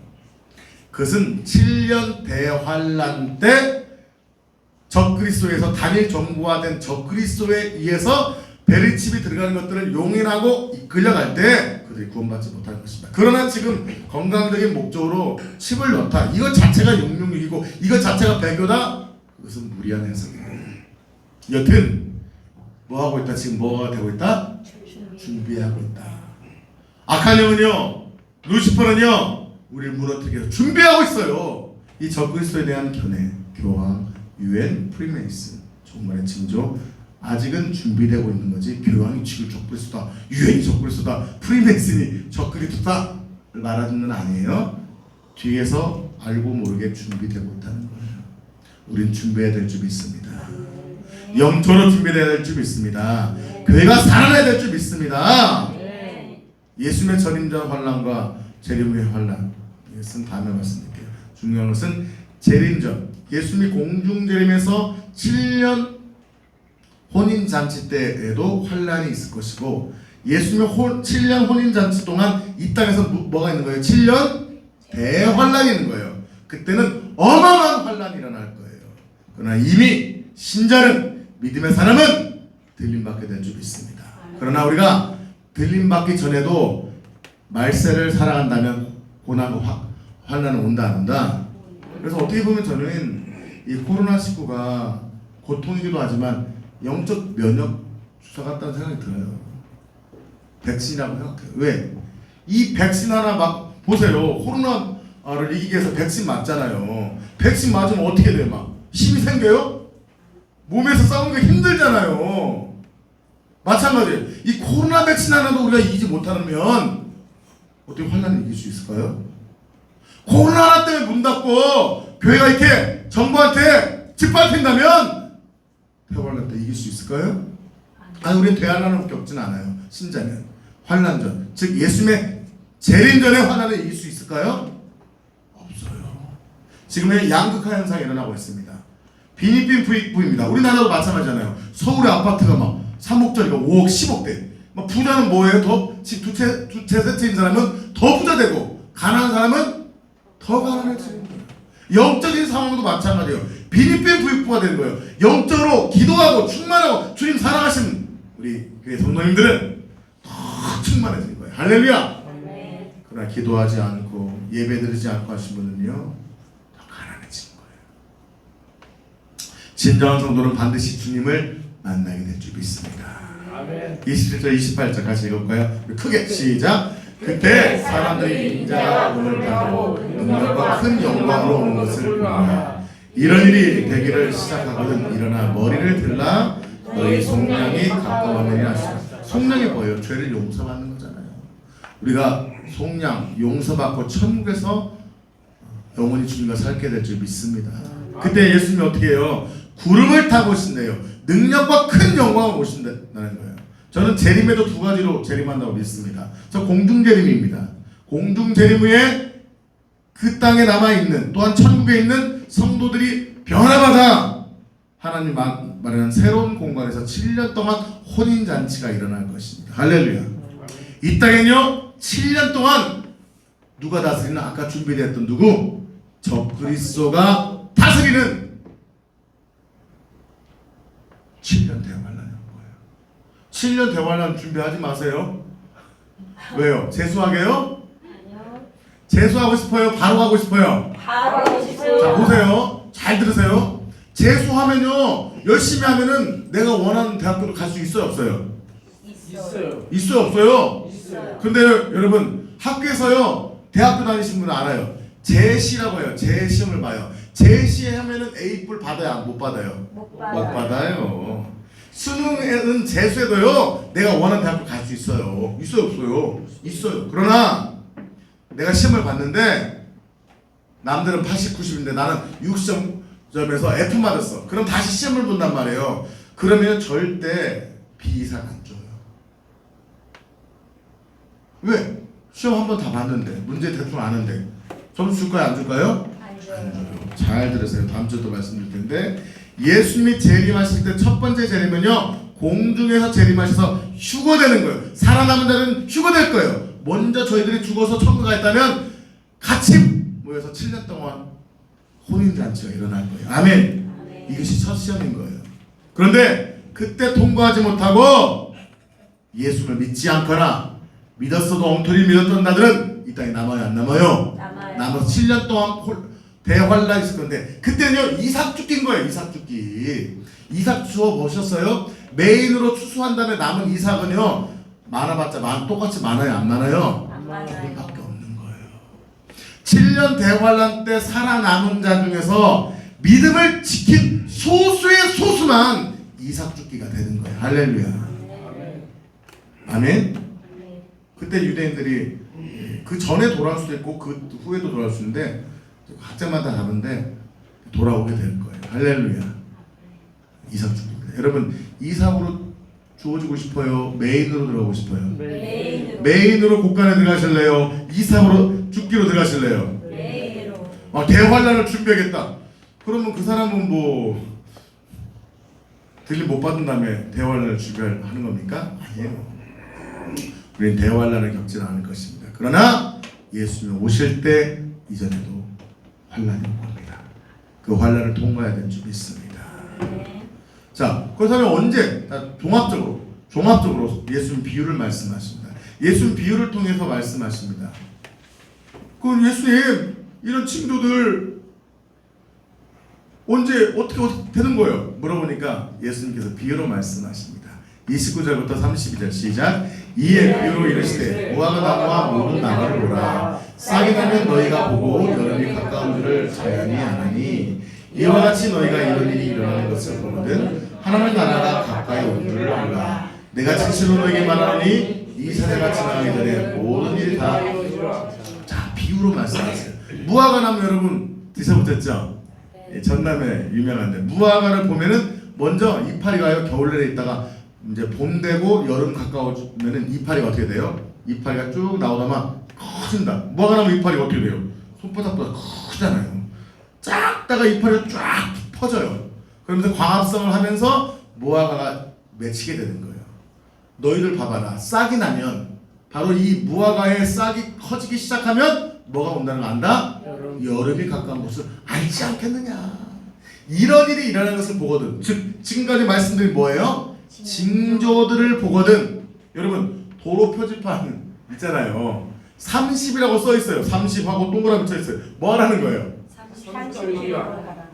그것은 7년 대환란 때 적그리스도에서 단일 정부화된 적그리스도에 의해서 베리칩이 들어가는 것들을 용인하고 이끌려갈 때 그들이 구원받지 못할 것입니다. 그러나 지금 건강적인 목적으로 칩을 넣다. 이것 자체가 666이고 이것 자체가 배교다. 그것은 무리한 해석입니다. 여튼 뭐 하고 있다? 지금 뭐가 되고 있다? 준비하고 있다. 악한 영은요, 루시퍼는요, 우리를 무너뜨리기 위해서 준비하고 있어요. 이 적그리스도에 대한 견해, 교황, 유엔, 프리메이슨, 정말의 징조. 아직은 준비되고 있는 거지. 교황이 지금 적그리스도다, 유엔이 적그리스도다, 프리메이슨이 적그리스도다 말하는 건 아니에요. 뒤에서 알고 모르게 준비되고 있다는 거예요. 우린 준비해야 될 줄 믿습니다. 영적으로 준비해야 될 줄 믿습니다. 교회가 살아나야 될 줄 믿습니다. 예수님의 전임자 환란과 재림의 환란, 이것은 다음에 말씀드릴게요. 중요한 것은 재림전, 예수님이 공중재림에서 7년 혼인잔치 때에도 환란이 있을 것이고 예수님의 7년 혼인잔치 동안 이 땅에서 뭐가 있는 거예요? 7년 대환란이 있는 거예요. 그때는 어마어마한 환란이 일어날 거예요. 그러나 이미 신자는 믿음의 사람은 들림받게 될 줄 믿습니다. 그러나 우리가 들림받기 전에도 말세를 살아간다면 고난과 환란은 온다 안 온다? 그래서 어떻게 보면 저는 이 코로나19가 고통이기도 하지만 영적 면역 주사 같다는 생각이 들어요. 백신이라고 생각해요. 왜? 이 백신 하나 막 보세요. 코로나를 이기기 위해서 백신 맞잖아요. 백신 맞으면 어떻게 돼요? 막 힘이 생겨요? 몸에서 싸우는 게 힘들잖아요. 마찬가지예요. 이 코로나 백신 하나도 우리가 이기지 못하면 어떻게 환란을 이길 수 있을까요? 코로나 하나 때문에 문 닫고 교회가 이렇게 정부한테 짓밟힌다면 대환란 때 이길 수 있을까요? 아니, 우리는 대환란을 겪진 않아요. 신자는 환란전, 즉 예수님의 재림전의 환란을 이길 수 있을까요? 없어요. 지금의 양극화 현상이 일어나고 있습니다. 빈익빈 부익부입니다. 우리나라도 마찬가지잖아요. 서울의 아파트가 막 3억짜리가 5억, 10억대. 막 부자는 뭐예요? 더 집 두 채 세인 사람은 더 부자 되고 가난한 사람은 더 가난해지는 거예요. 영적인 상황도 마찬가지예요. 빈익빈 부익부가 되는 거예요. 영적으로 기도하고 충만하고 주님 사랑하시는 우리 교회 성도님들은 더 충만해지는 거예요. 할렐루야. 그러나 기도하지 않고 예배드리지 않고 하신 분은요 더 가난해지는 거예요. 진정한 성도는 반드시 주님을 만나게 될 줄 믿습니다. 27절 28절 같이 읽을까요? 크게 시작. 그때 사람들이 인자가 오늘 가고 능력과 큰 영광으로 오는 것을 보라. 이런 일이 되기를 시작하거든 일어나 머리를 들라 너희 속량이 가까웠느니 하시라. 속량이 뭐예요? 죄를 용서받는 거잖아요. 우리가 속량, 용서받고 천국에서 영원히 주님과 살게 될 줄 믿습니다. 그때 예수님이 어떻게 해요? 구름을 타고 오신대요. 능력과 큰 영광을 오신다는 거예요. 저는 재림에도 두 가지로 재림한다고 믿습니다. 저 공중재림입니다. 공중재림 후에 그 땅에 남아있는, 또한 천국에 있는 성도들이 변화받아 하나님 말하는 새로운 공간에서 7년 동안 혼인잔치가 일어날 것입니다. 할렐루야. 이 땅에는요 7년 동안 누가 다스리는? 아까 준비되었던 누구? 저 그리스도가 다스리는 7년 대환란이 거예요. 7년 대환란 준비하지 마세요. 왜요? 재수하게요? 재수하고 싶어요? 바로 가고 싶어요? 바로 하고 싶어요. 자 보세요. 잘 들으세요. 재수하면요 열심히 하면은 내가 원하는 대학교로 갈 수 있어요 없어요? 있어요. 있어요 없어요? 있어요. 근데 여러분 학교에서요 대학교 다니신 분은 알아요. 재시라고 해요. 재시험을 봐요. 재시하면은 A뿔 받아요? 못 받아요? 못 못 받아요. 수능에는 재수해도요 내가 원하는 대학교 갈 수 있어요. 있어요 없어요? 있어요. 그러나 내가 시험을 봤는데 남들은 80, 90인데 나는 60점에서 F 맞았어. 그럼 다시 시험을 본단 말이에요. 그러면 절대 B 이상 안 줘요. 왜? 시험 한 번 다 봤는데 문제 대충 아는데 점수 줄까요 안 줄까요? 안 안 줘요. 줘요. 잘 들으세요. 다음 주도 말씀드릴 텐데 예수님이 재림하실 때 첫 번째 재림은요 공중에서 재림하셔서 휴거되는 거예요. 살아남은 자는 휴거될 거예요. 먼저 저희들이 죽어서 천국 가 있다면 같이 모여서 7년 동안 혼인잔치가 일어날 거예요. 아멘. 아멘. 이것이 첫 시험인 거예요. 그런데 그때 통과하지 못하고 예수를 믿지 않거나 믿었어도 엉터리 믿었던 자들은 이 땅에 남아요 안 남아요? 남아요. 남아서 7년 동안 대환란이 있을 건데 그때는요 이삭 죽기인 거예요. 이삭 죽기. 이삭 주워 보셨어요? 메인으로 추수한 다음에 남은 이삭은요 많아봤자 똑같이 많아요 안 많아요? 안 많아요. 조금밖에 없는 거예요. 7년 대환란 때 살아남은 자 중에서 믿음을 지킨 소수의 소수만 이삭 죽기가 되는 거예요. 할렐루야. 아멘. 그때 유대인들이 그 전에 돌아올 수도 있고 그 후에도 돌아올 수 있는데 각자마다 다른데 돌아오게 될 거예요. 할렐루야. 이삭 죽기입니다. 여러분 이삭으로 주어지고 싶어요? 메인으로 들어가고 싶어요? 메인으로. 메인으로 곳간에 들어가실래요? 이삭으로 죽기로 들어가실래요? 메인으로. 대환란을 준비하겠다. 그러면 그 사람은 뭐 들림 못 받은 다음에 대환란을 준비하는 겁니까? 아니에요. 우리는 대환란을 겪지는 않을 것입니다. 그러나 예수님 오실 때 이전에도 환란이 올 겁니다. 그 환란을 통과해야 될 줄 믿습니다. 자, 그렇다면 언제? 종합적으로 예수님 비유를 말씀하십니다. 예수님 비유를 통해서 말씀하십니다. 그럼 예수님 이런 친구들 언제 어떻게 되는 거예요? 물어보니까 예수님께서 비유로 말씀하십니다. 29절부터 32절 시작. 이에 비유로 이르시되 무화과 나무와 모든 나무를 보라. 싹이 나면 너희가 보고 여름이 가까운 줄을 자연히 아나니 이와 같이 너희가 이런 일이 일어나는 것을 보거든 하나님의 나라가 가까이 온 줄을 알라. 내가 진실로 너에게 말하노니 이 세대가 지나가기 전에 모든 일이 다 자 비유로 말씀하세요. 무화과 나무 여러분 드셔보셨죠? 전남에 유명한데 무화과를 보면은 먼저 이파리가요 겨울내에 있다가 이제 봄 되고 여름 가까워지면은 이파리가 어떻게 돼요? 이파리가 쭉 나오다가 커진다. 무화과 나무 이파리가 어떻게 돼요? 손바닥보다 크잖아요. 작다가 이파리가 쫙 퍼져요. 그러면서 광합성을 하면서 무화과가 맺히게 되는 거예요. 너희들 봐봐라. 싹이 나면 바로 이 무화과의 싹이 커지기 시작하면 뭐가 온다는 거 안다? 여름이 가까운 것을 알지 않겠느냐. 이런 일이 일어나는 것을 보거든. 즉 지금까지 말씀드린 뭐예요? 징조들을 보거든. 여러분 도로 표지판 있잖아요. 30이라고 써 있어요. 30하고 동그라미 쳐 있어요. 뭐 하라는 거예요? 30km 가라.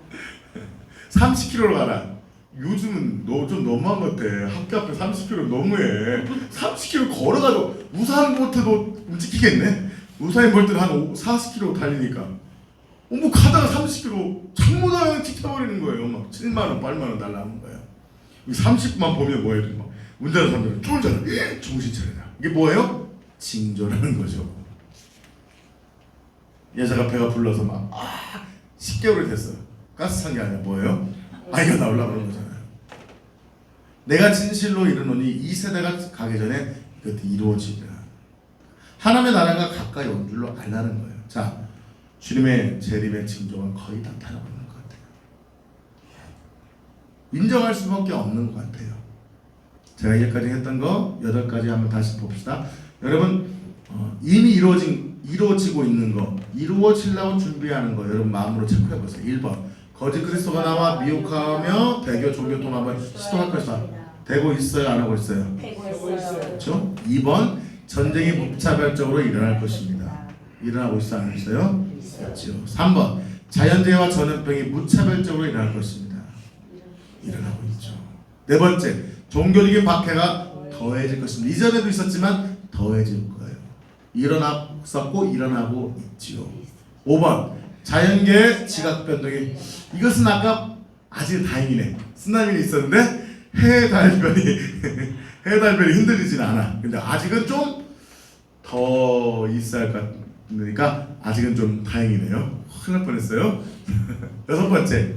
30km로 가라. 요즘은 좀 너무한 것 같아. 학교 앞에 30km 너무해. 30km 걸어가도 우사인 볼트도 움직이겠네. 우사인 볼트는 한 40km 달리니까. 뭐 가다가 30km 창문을 찍혀버리는 거예요. 막 7만원, 8만원 날라오는 거예요. 이 30분만 보면 뭐예요? 막 운전하는 사람들은 쫄잖아. 정신 차리라. 이게 뭐예요? 징조라는 거죠. 여자가 배가 불러서 막 10개월이 됐어요. 가스 찬 게 아니라 뭐예요? 아이가 나오려고 그런 거잖아요. 내가 진실로 이르노니 이 세대가 가기 전에 이것도 이루어지리라. 하나님의 나라가 가까이 온 줄로 알라는 거예요. 자, 주님의 재림의 징조가 거의 나타나고 있는 것 같아요. 인정할 수밖에 없는 것 같아요. 제가 이제까지 했던 거 8가지 한번 다시 봅시다. 여러분 이미 이루어지고 있는 거, 이루어지려고 준비하는 거 여러분 마음으로 체크해 보세요. 1번 거짓 그리스도가 나와 미혹하며 대교 종교 통합을 시도할 것이다. 되고 있어요? 안 하고 있어요? 되고 있어요. 그렇죠? 2번 전쟁이 무차별적으로 일어날 것입니다. 일어나고 있어요? 안 하고 있어요? 그렇죠. 3번 자연재해와 전염병이 무차별적으로 일어날 것입니다. 일어나고 있죠. 4번째 종교적인 박해가 더해질 것입니다. 이전에도 있었지만 더해질 거예요. 일어났었고 일어나고 있지요. 5번 자연계의 지각 변동이, 이것은 아까 아직 다행이네. 쓰나미는 있었는데 해달변이 흔들리진 않아. 근데 아직은 좀 더 있어야 할 것 같으니까 아직은 좀 다행이네요. 큰일 날 뻔했어요. 6번째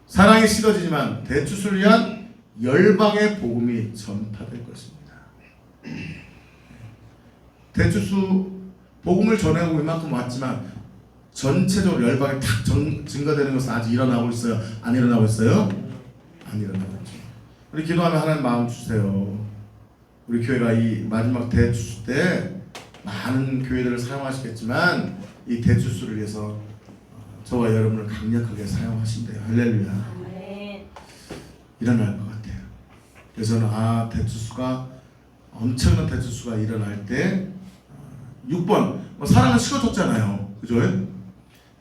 사랑이 식어지지만 대추수를 위한 열방의 복음이 전파될 것입니다. 대추수 복음을 전하고 이만큼 왔지만 전체적으로 열방에 탁 증가되는 것은 아직 일어나고 있어요? 안 일어나고 있어요? 안 일어나고 있죠. 우리 기도하면 하나님 마음 주세요. 우리 교회가 이 마지막 대추수 때 많은 교회들을 사용하시겠지만 이 대추수를 위해서 저와 여러분을 강력하게 사용하신대요. 할렐루야. 아멘. 일어날 것 같아요. 그래서 저는 대추수가 엄청난 대추수가 일어날 때 6번 사랑은 식어졌잖아요. 그죠?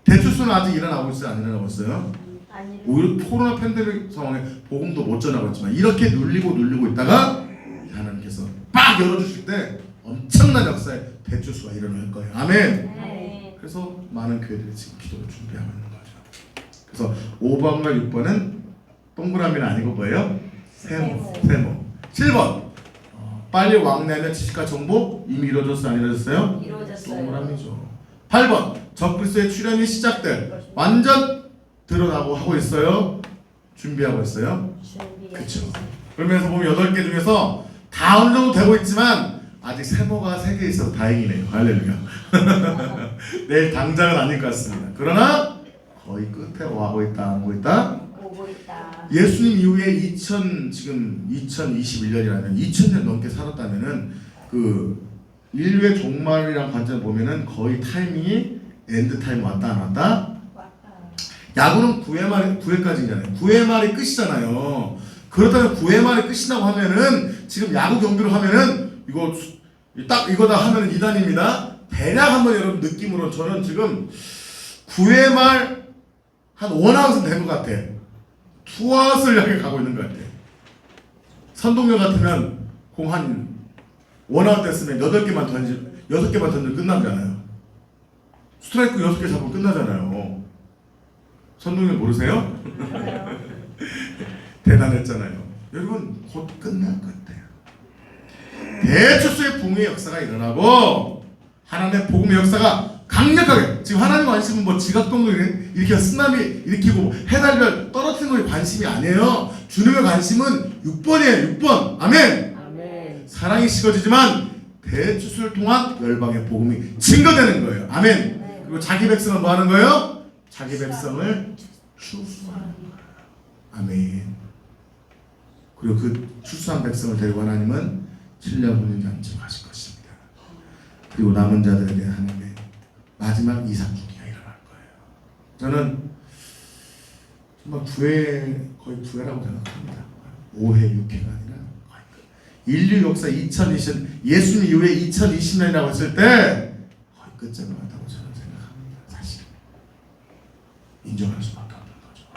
대추수는 아직 일어나고 있어요? 안 일어나고 있어요? 아니. 오히려 코로나 팬데믹 상황에 복음도 못 전하고 있지만 이렇게 눌리고 있다가 하나님께서 빡 열어주실 때 엄청난 역사의 대추수가 일어날 거예요. 아멘. 아멘. 그래서 많은 교회들이 지금 기도를 준비하고 있는 거죠. 그래서 5번과 6번은 동그라미는 아니고 뭐예요? 세모. 7번 빨리 왕래하며 지식과 정보 이미 이루어졌어요? 안 이루어졌어요? 이루어졌어요. 동그라미죠. 8번 적그리스도의 출현이 시작될 완전 드러나고 하고 있어요? 준비하고 있어요? 그렇죠. 그러면서 보면 8개 중에서 다 어느 정도 되고 있지만 아직 세모가 3개 있어서 다행이네요. 할렐루야. 내일 당장은 아닐 것 같습니다. 그러나 거의 끝에 오고 있다. 오고 있다. 예수님 이후에 지금 2021년이라면 2000년 넘게 살았다면은 그 인류의 종말이란 관점 보면은 거의 타이밍이 엔드 타임 왔다 안 왔다? 야구는 9회까지잖아요. 9회 말이 끝이잖아요. 그렇다면 9회 말이 끝이라고 하면은 지금 야구 경기로 하면은 이거다 하면은 2단입니다. 대략 한번 여러분 느낌으로 저는 지금 9회 말 한 원아웃은 된 것 같아. 투아웃을 향해 가고 있는 것 같아. 선동열 같으면 공 한 원아웃 됐으면 6개만 던지면 끝나잖아요. 스트라이크 6개 잡으면 끝나잖아요. 선동열 모르세요? 대단했잖아요. 여러분 곧 끝날 것 같아요. 대추수의 붕의 역사가 일어나고 하나님의 복음의 역사가 강력하게, 지금 하나님 관심은 뭐 지각동도 이렇게 쓰나미 일으키고 해달별 떨어뜨리는 것이 관심이 아니에요. 주님의 관심은 6번이에요. 6번. 아멘. 아멘. 사랑이 식어지지만 대추수를 통한 열방의 복음이 증거되는 거예요. 아멘. 그리고 자기 백성은 뭐 하는 거예요? 자기 백성을 추수하는 거예요. 아멘. 그리고 그 추수한 백성을 데리고 하나님은 7년 혼인 잔치를 하실 것입니다. 그리고 남은 자들에게 하나님의 마지막 이삭주기가 일어날 거예요. 저는 정말 거의 부회라고 생각합니다. 5회, 6회가 아니라 거의 인류 역사 2020, 예수님 이후에 2020년이라고 했을 때 거의 끝장을 왔다고 저는 생각합니다. 사실 인정할 수밖에 없는 거죠.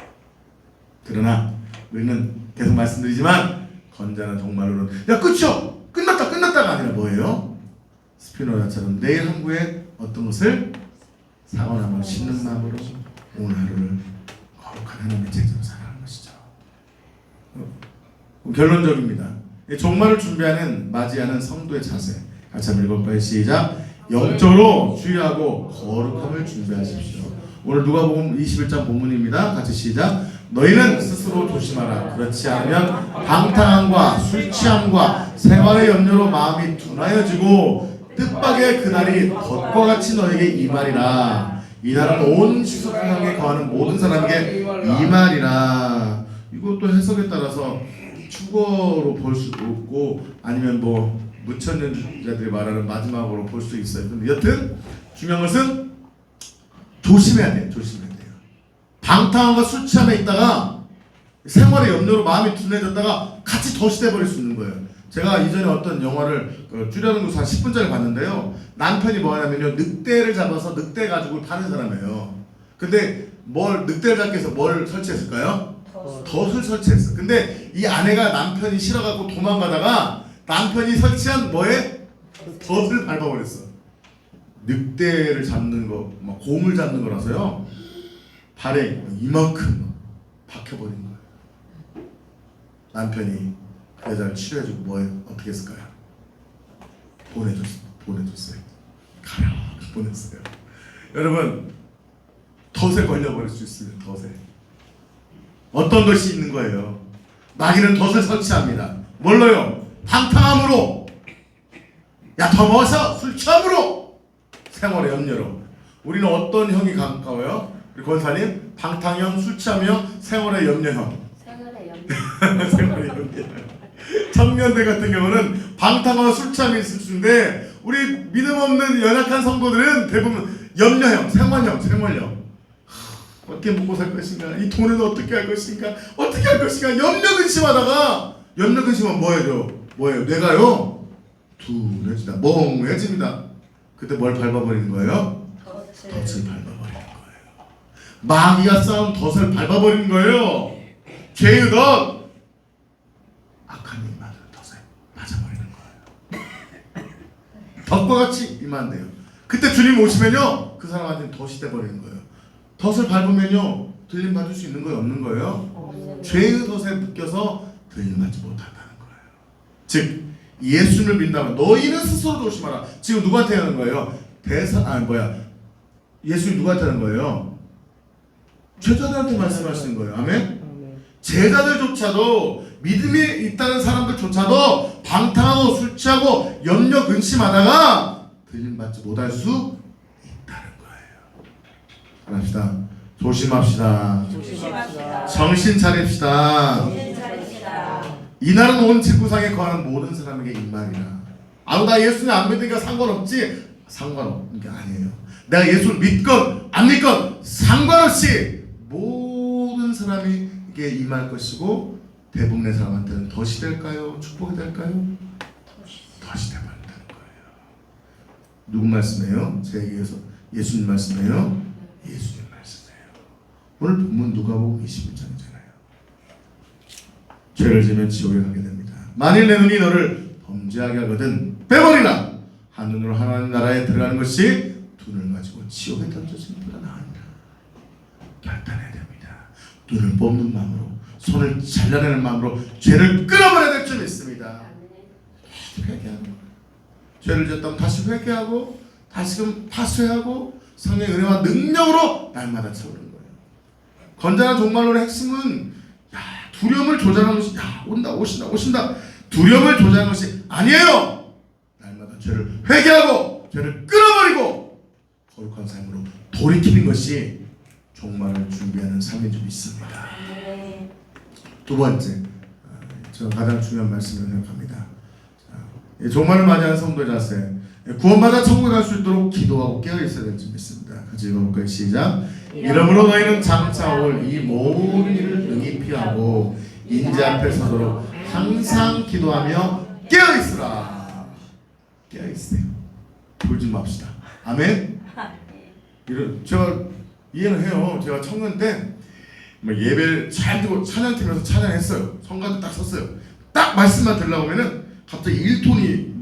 그러나 우리는 계속 말씀드리지만 건자는 정말로는 끝이요! 끝났다가 아니라 뭐예요? 스피노자처럼 내일 항구에 어떤 것을 사과나무 심는 마음으로 오늘 하루를 거룩한 하나님의 제자로 살아가는 것이죠. 결론적입니다. 종말을 준비하는 맞이하는 성도의 자세. 같이 한번 읽어볼까요? 시작. 영적으로 주의하고 거룩함을 준비하십시오. 오늘 누가복음 21장 본문입니다. 같이 시작. 너희는 스스로 조심하라. 그렇지 않으면 방탕함과 술 취함과 생활의 염려로 마음이 둔하여지고 뜻밖의 그날이 덫과 같이 너에게 임하리라. 이날은 온 지석강에 거하는 모든 사람에게 임하리라. 이것도 해석에 따라서 축어로 볼 수도 있고 아니면 뭐 무천년자들이 말하는 마지막으로 볼 수 있어요. 근데 여튼 중요한 것은 조심해야 돼요. 조심해야 돼요. 방탕함과 술 취함에 있다가 생활의 염려로 마음이 둔해졌다가 같이 덫이 돼버릴 수 있는 거예요. 제가 이전에 어떤 영화를 줄여놓은 것한 10분짜리 봤는데요. 남편이 뭐냐면요, 늑대를 잡아서 늑대 가죽을 파는 사람이에요. 근데 늑대를 잡기 위해서 뭘 설치했을까요? 덫을 설치했어. 근데 이 아내가 남편이 싫어갖고 도망가다가 남편이 설치한 덫을 밟아버렸어. 늑대를 잡는 거, 막 곰을 잡는 거라서요. 발에 이만큼 박혀버린 거예요. 남편이 그 여자를 치료해주고 어떻게 했을까요? 보내줬어요. 가라 보냈어요. 여러분, 덫에 걸려버릴 수 있습니다. 덫에. 어떤 것이 있는 거예요? 마귀는 덫을 설치합니다. 뭘로요? 방탕함으로, 더 먹어서 술 취함으로, 생활의 염려로. 우리는 어떤 형이 가까워요? 우리 권사님, 방탕형, 술 취함형, 생활의 염려형. 생활의 염려. 청년들 같은 경우는 방탕과 술 취함이 있을 수 있는데 우리 믿음 없는 연약한 성도들은 대부분 염려형, 생활형. 어떻게 먹고 살 것인가? 이 돈은 어떻게 할 것인가? 염려 근심하면 뭐예요? 뇌가요? 둔해지다, 멍해집니다. 그때 뭘 밟아버리는 거예요? 덫을 밟아버리는 거예요. 마귀가 쌓은 덫을 밟아버리는 거예요. 죄의 덫, 악한 입만을 덫에 맞아버리는 거예요. 덫과 같이 임하면 돼요. 그때 주님 오시면요, 그 사람한테는 덫이 돼버리는 거예요. 덫을 밟으면요, 들림 받을 수 있는 거예요, 없는 거예요? 죄의 덫에 묶여서 들림 받지 못한다는 거예요. 즉 예수를 믿는다면 너희는 스스로 조심하라. 지금 누구한테 하는 거예요? 예수님 누구한테 하는 거예요? 제자들한테 말씀하시는 거예요. 아멘? 제자들조차도, 믿음이 있다는 사람들조차도 방탕하고 술 취하고 염려 근심하다가 들림받지 못할 수 있다는 거예요. 합시다. 조심합시다. 정신 차립시다. 이날은 온 지구상에 거하는 모든 사람에게 임하리라. 나 예수님 안 믿으니까 상관없지? 상관없는 게 아니에요. 내가 예수를 믿건 안 믿건 상관없이 모든 사람이 이게 임할 것이고, 대부분의 사람한테는 덫이 될까요? 축복이 될까요? 덫이 되버린다는 거예요. 누구 말씀이에요? 제 얘기에서 예수님 말씀이에요? 예수님 말씀이에요. 오늘 본문 누가복음 21장이잖아요. 죄를 지면 지옥에 가게 됩니다. 만일 내 눈이 너를 범죄하게 하거든 빼버리라. 한눈으로 하나님 나라에 들어가는 것이 두 눈을 가지고 지옥에 던져지는 것보다 나으니라. 결단해야 됩니다. 눈을 뽑는 마음으로, 손을 잘라내는 마음으로 죄를 끊어버려야 될 줄 믿습니다. 회개하고, 죄를 졌다면 다시 회개하고, 다시금 파쇄하고, 성령의 은혜와 능력으로 날마다 채우는 거예요. 건전한 종말론의 핵심은 두려움을 조장하는 것이 오신다 두려움을 조장하는 것이 아니에요. 날마다 죄를 회개하고 죄를 끊어버리고 거룩한 삶으로 돌이키는 것이 종말을 준비하는 삶인 줄 믿습니다. 두 번째, 저는 가장 중요한 말씀을 생각합니다. 종말을 맞이하는 성도의 자세, 구원받아 천국에 갈 수 있도록 기도하고 깨어있어야 될 줄 믿습니다. 같이 읽어볼까요? 시작. 이러므로 너희는 장차 올 이 모든 일을 능히 피하고 인재 앞에 서도록 항상 기도하며 깨어있으라. 깨어있으세요. 졸지 맙시다. 아멘. 제가 이해는 해요. 제가 청년 때 예배를 잘 듣고 찬양팀에서 찬양했어요. 성가도 딱 섰어요. 딱 말씀만 들으려고 하면은 갑자기 1톤이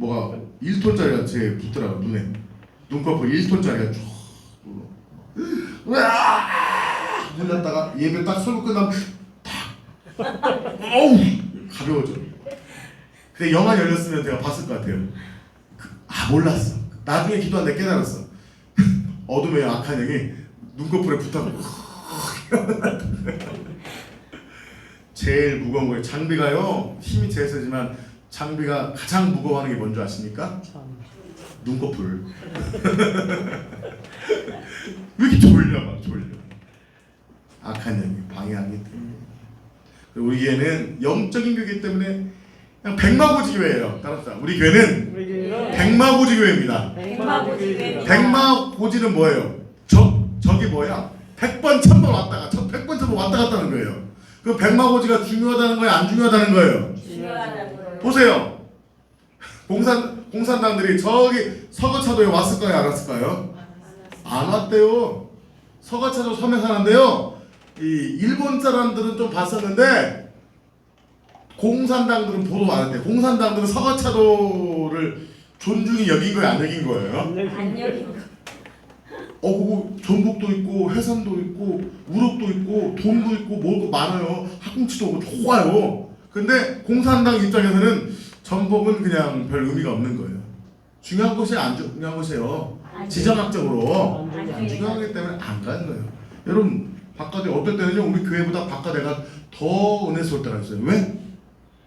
1톤짜리가 제 붙더라고요. 눈에. 눈꺼풀 1톤짜리가 쭉 눌렀다가 예배 딱 설교 끝나면 탁 어우 가벼워져. 근데 영화 열렸으면 제가 봤을 것 같아요. 몰랐어. 나중에 기도하는데 깨달았어. 어둠의 악한 영이 눈꺼풀에 붙어서 제일 무거운 거예요. 장비가요. 힘이 제일 세지만 장비가 가장 무거워하는 게 뭔지 아십니까? 눈꺼풀. 왜 이렇게 졸려 막 졸려. 악한 영이 방해하기 때문에. 우리 교회는 영적인 교회이기 때문에 그냥 백마고지 교회예요. 따라서 우리 교회는 백마고지 교회입니다. 백마고지는 뭐예요? 저기 뭐야? 100번 1000번 왔다가 100번 1000번 왔다 갔다 하는 거예요. 그 백마고지가 중요하다는 거예요? 안 중요하다는 거예요? 중요하다는 거예요. 보세요. 공산당들이 저기 서거차도에 왔을까요? 안 왔을까요? 안 왔대요. 서거차도 섬에 사는데요. 이 일본 사람들은 좀 봤었는데 공산당들은 보도 안 했대. 공산당들은 서거차도를 존중히 여긴 거예요? 안 여긴 거예요? 안 여긴 거. 그거 전복도 있고 해산도 있고 우럭도 있고 돈도 있고 먹을 거 많아요. 학꽁치도 오고 좋아요. 근데 공산당 입장에서는 전복은 그냥 별 의미가 없는 거예요. 중요한 것이 안 중요한 것이에요. 지정학적으로 안 중요하기 때문에 안 가는 거예요. 여러분 바깥에 어떨 때는요 우리 교회보다 바깥에가 더 은혜스러울 때가 있어요. 왜?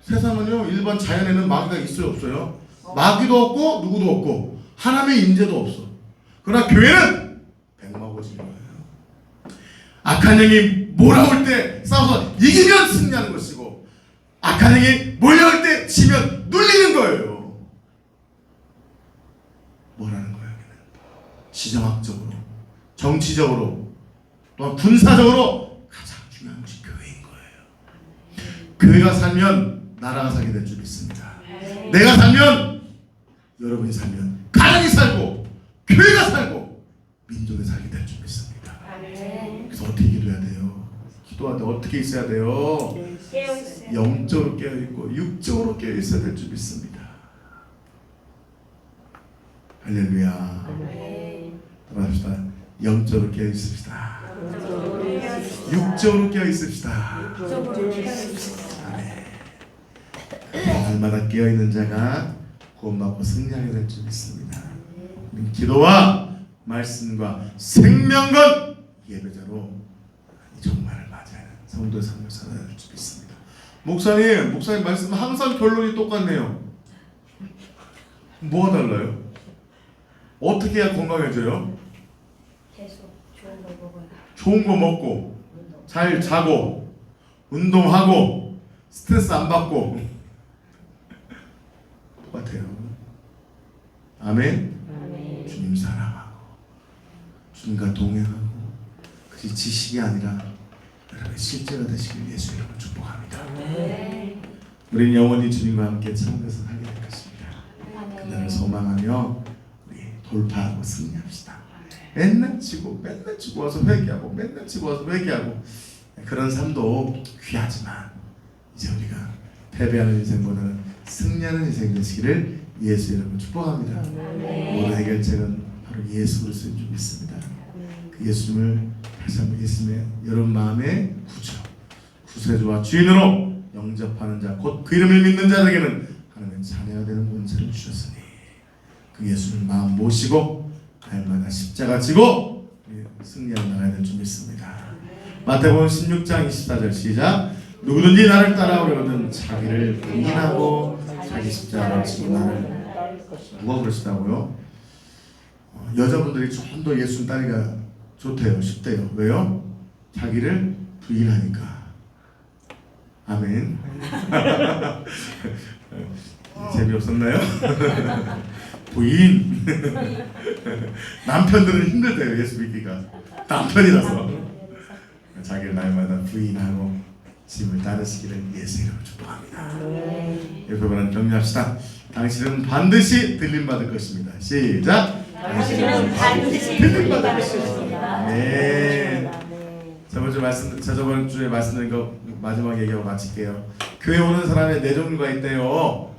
세상은요 일반 자연에는 마귀가 있어요 없어요? 마귀도 없고 누구도 없고 하나님의 임재도 없어. 그러나 교회는 백마고지인 거예요. 악한 영이 몰아올 때 싸워서 이기면 승리하는 것이고 악한 영이 몰려올 때 지면 눌리는 거예요. 뭐라는 거예요? 지정학적으로, 정치적으로, 또한 군사적으로 가장 중요한 것이 교회인 거예요. 교회가 살면 나라가 살게 될 줄 믿습니다. 내가 살면 여러분이 살면 가정이 살고 교회가 살고 민족이 살게 될 줄 믿습니다. 그래서 어떻게 기도해야 돼요? 기도할 때 어떻게 있어야 돼요? 깨어있어요. 영적으로 깨어있고 육적으로 깨어있어야 될 줄 믿습니다. 할렐루야. 따라합시다. 영적으로 깨어있읍시다. 육적으로 깨어있읍시다. 날마다 깨어있는 자가 구원받고 승리하게 될 줄 믿습니다. 기도와 말씀과 생명건 예배자로 정말을 맞이하는 성도의 삶을 살아야 될 줄 믿습니다. 목사님 말씀 항상 결론이 똑같네요. 뭐가 달라요? 어떻게 해야 건강해져요? 계속 좋은 걸 먹어요. 좋은 거 먹고 잘 자고 운동하고 스트레스 안 받고 똑같아요. 아멘. 주님 사랑하고 주님과 동행하고 그게 지식이 아니라 여러분의 실제가 되시길 예수 이름으로 축복합니다. 우리는 영원히 주님과 함께 참여해서 살게 될 것입니다. 그날을 소망하며 우리 돌파하고 승리합시다. 맨날 치고 와서 회개하고 맨날 치고 와서 회개하고 그런 삶도 귀하지만 이제 우리가 패배하는 인생보다는 승리하는 인생이 되시기를 예수 이름으로 축복합니다. 모든 해결책은 바로 예수 그리스도인 줄 믿습니다. 그 예수님을 다시 한번 예수님의 여러분 마음의 구세주와 주인으로 영접하는 자 곧 그 이름을 믿는 자에게는 하나님의 자녀가 되는 본체를 주셨으니 그 예수를 마음 모시고 날마다 십자가 지고 승리하여 나가야 될 줄 믿습니다. 마태복음 16장 24절 시작. 누구든지 나를 따라오려거든 자기를 부인하고 자기 십자가를 지고 나를 누가 그러시다고요? 여자분들이 좀 더 예수님 따르기가 좋대요. 쉽대요. 왜요? 자기를 부인하니까. 아멘. 재미없었나요? 부인. 남편들은 힘들대요. 예수 믿기가. 남편이라서. 자기를 날마다 부인하고 짐을 따르시기를 예수 이름으로 축복합니다. 여러분 격려합시다. 당신은 반드시 들림받을 것입니다. 시작. 당신은 반드시 들림받을 것입니다. 네. 저번 주에 말씀드린 거 마지막 얘기하고 마칠게요. 교회 오는 사람의 네 종류가 있대요.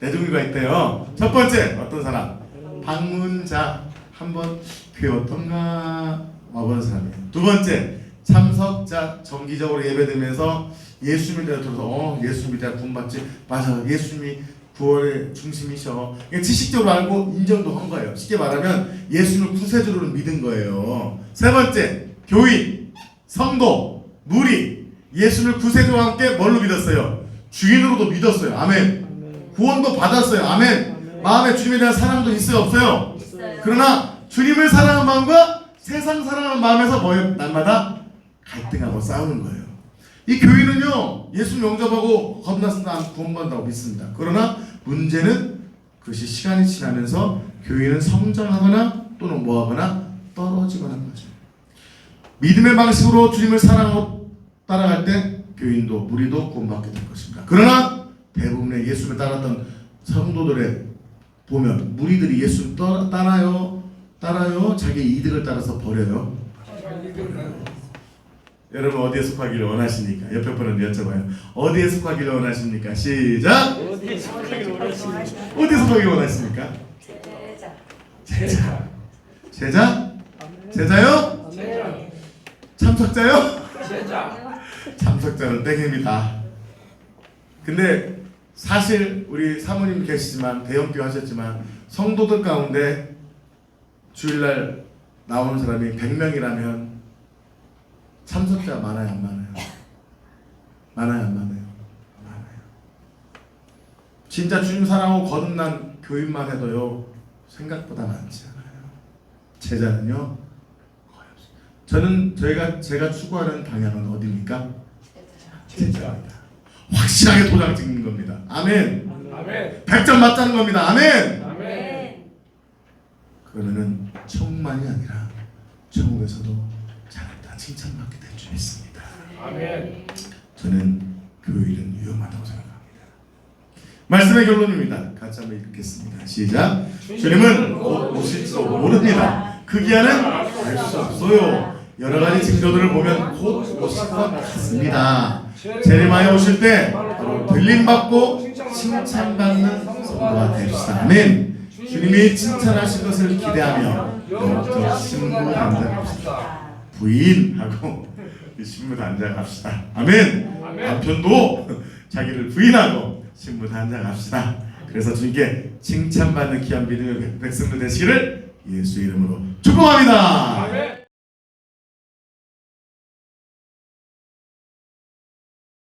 네 종류가 있대요. 첫 번째 어떤 사람? 방문자. 한번 교회 어떤가 와보는 사람이에요. 두 번째 참석자 정기적으로 예배드리면서 예수 믿어 들어서 예수 믿어야 구원받지. 맞아, 예수님이 구원의 중심이셔. 이게 지식적으로 알고 인정도 한 거예요. 쉽게 말하면 예수를 구세주로 믿은 거예요. 세 번째, 교인, 성도, 무리, 예수를 구세주와 함께 뭘로 믿었어요? 주인으로도 믿었어요. 아멘. 구원도 받았어요. 아멘. 마음에 주님에 대한 사랑도 있어요, 없어요? 있어요. 그러나 주님을 사랑하는 마음과 세상 사랑하는 마음에서 뭐예요? 날마다 갈등하고 싸우는 거예요. 이 교인은요, 예수 영접하고 거듭났으나 구원받는다고 믿습니다. 그러나 문제는 그것이 시간이 지나면서 교인은 성장하거나 또는 뭐하거나 떨어지거나 하는 거죠. 믿음의 방식으로 주님을 사랑하고 따라갈 때 교인도 무리도 구원받게 될 것입니다. 그러나 대부분의 예수를 따랐던 성도들의 보면 무리들이 예수를 따라요 자기 이득을 따라서 버려요. 여러분 어디에 속하기를 원하십니까? 옆에 분한테 여쭤봐요. 어디에 속하기를 원하십니까? 시작! 어디에 속하기를 원하십니까? 어디에 속하기를 원하십니까? 제자. 제자? 제자요? 제자. 참석자요? 제자. 참석자는 땡입니다. 근데 사실 우리 사모님 계시지만 대형교 하셨지만 성도들 가운데 주일날 나오는 사람이 100명이라면 참석자 많아요, 안 많아요? 많아요, 안 많아요? 많아요. 진짜 주님 사랑하고 거듭난 교인만 해도요 생각보다 많지 않아요. 제자는요 거의 없어요. 제가 추구하는 방향은 어디입니까? 제자입니다. 확실하게 도장 찍는 겁니다. 아멘. 아멘. 100점 맞자는 겁니다. 아멘. 아멘. 그러면은 천국만이 아니라 천국에서도 잘했다 칭찬받게 될 줄 믿습니다. 아멘. 저는 그 일은 위험하다고 생각합니다. 말씀의 결론입니다. 같이 한번 읽겠습니다. 시작. 주님은 곧 오실지도 모릅니다. 그 기한은 알 수 없어요. 여러 가지 징조들을 보면 곧 오실 것 같습니다. 재림하여 오실 때 바로 들림받고 칭찬받는 성도가 됩시다. 아멘. 주님이 칭찬하실 것을 기대하며 영적 신부 단장합시다. 부인하고 신부 단장합시다. 아멘. 남편도 자기를 부인하고 신부 단장합시다. 그래서 주님께 칭찬받는 귀한 믿음의 백성들 되시기를 예수 이름으로 축복합니다. 아멘.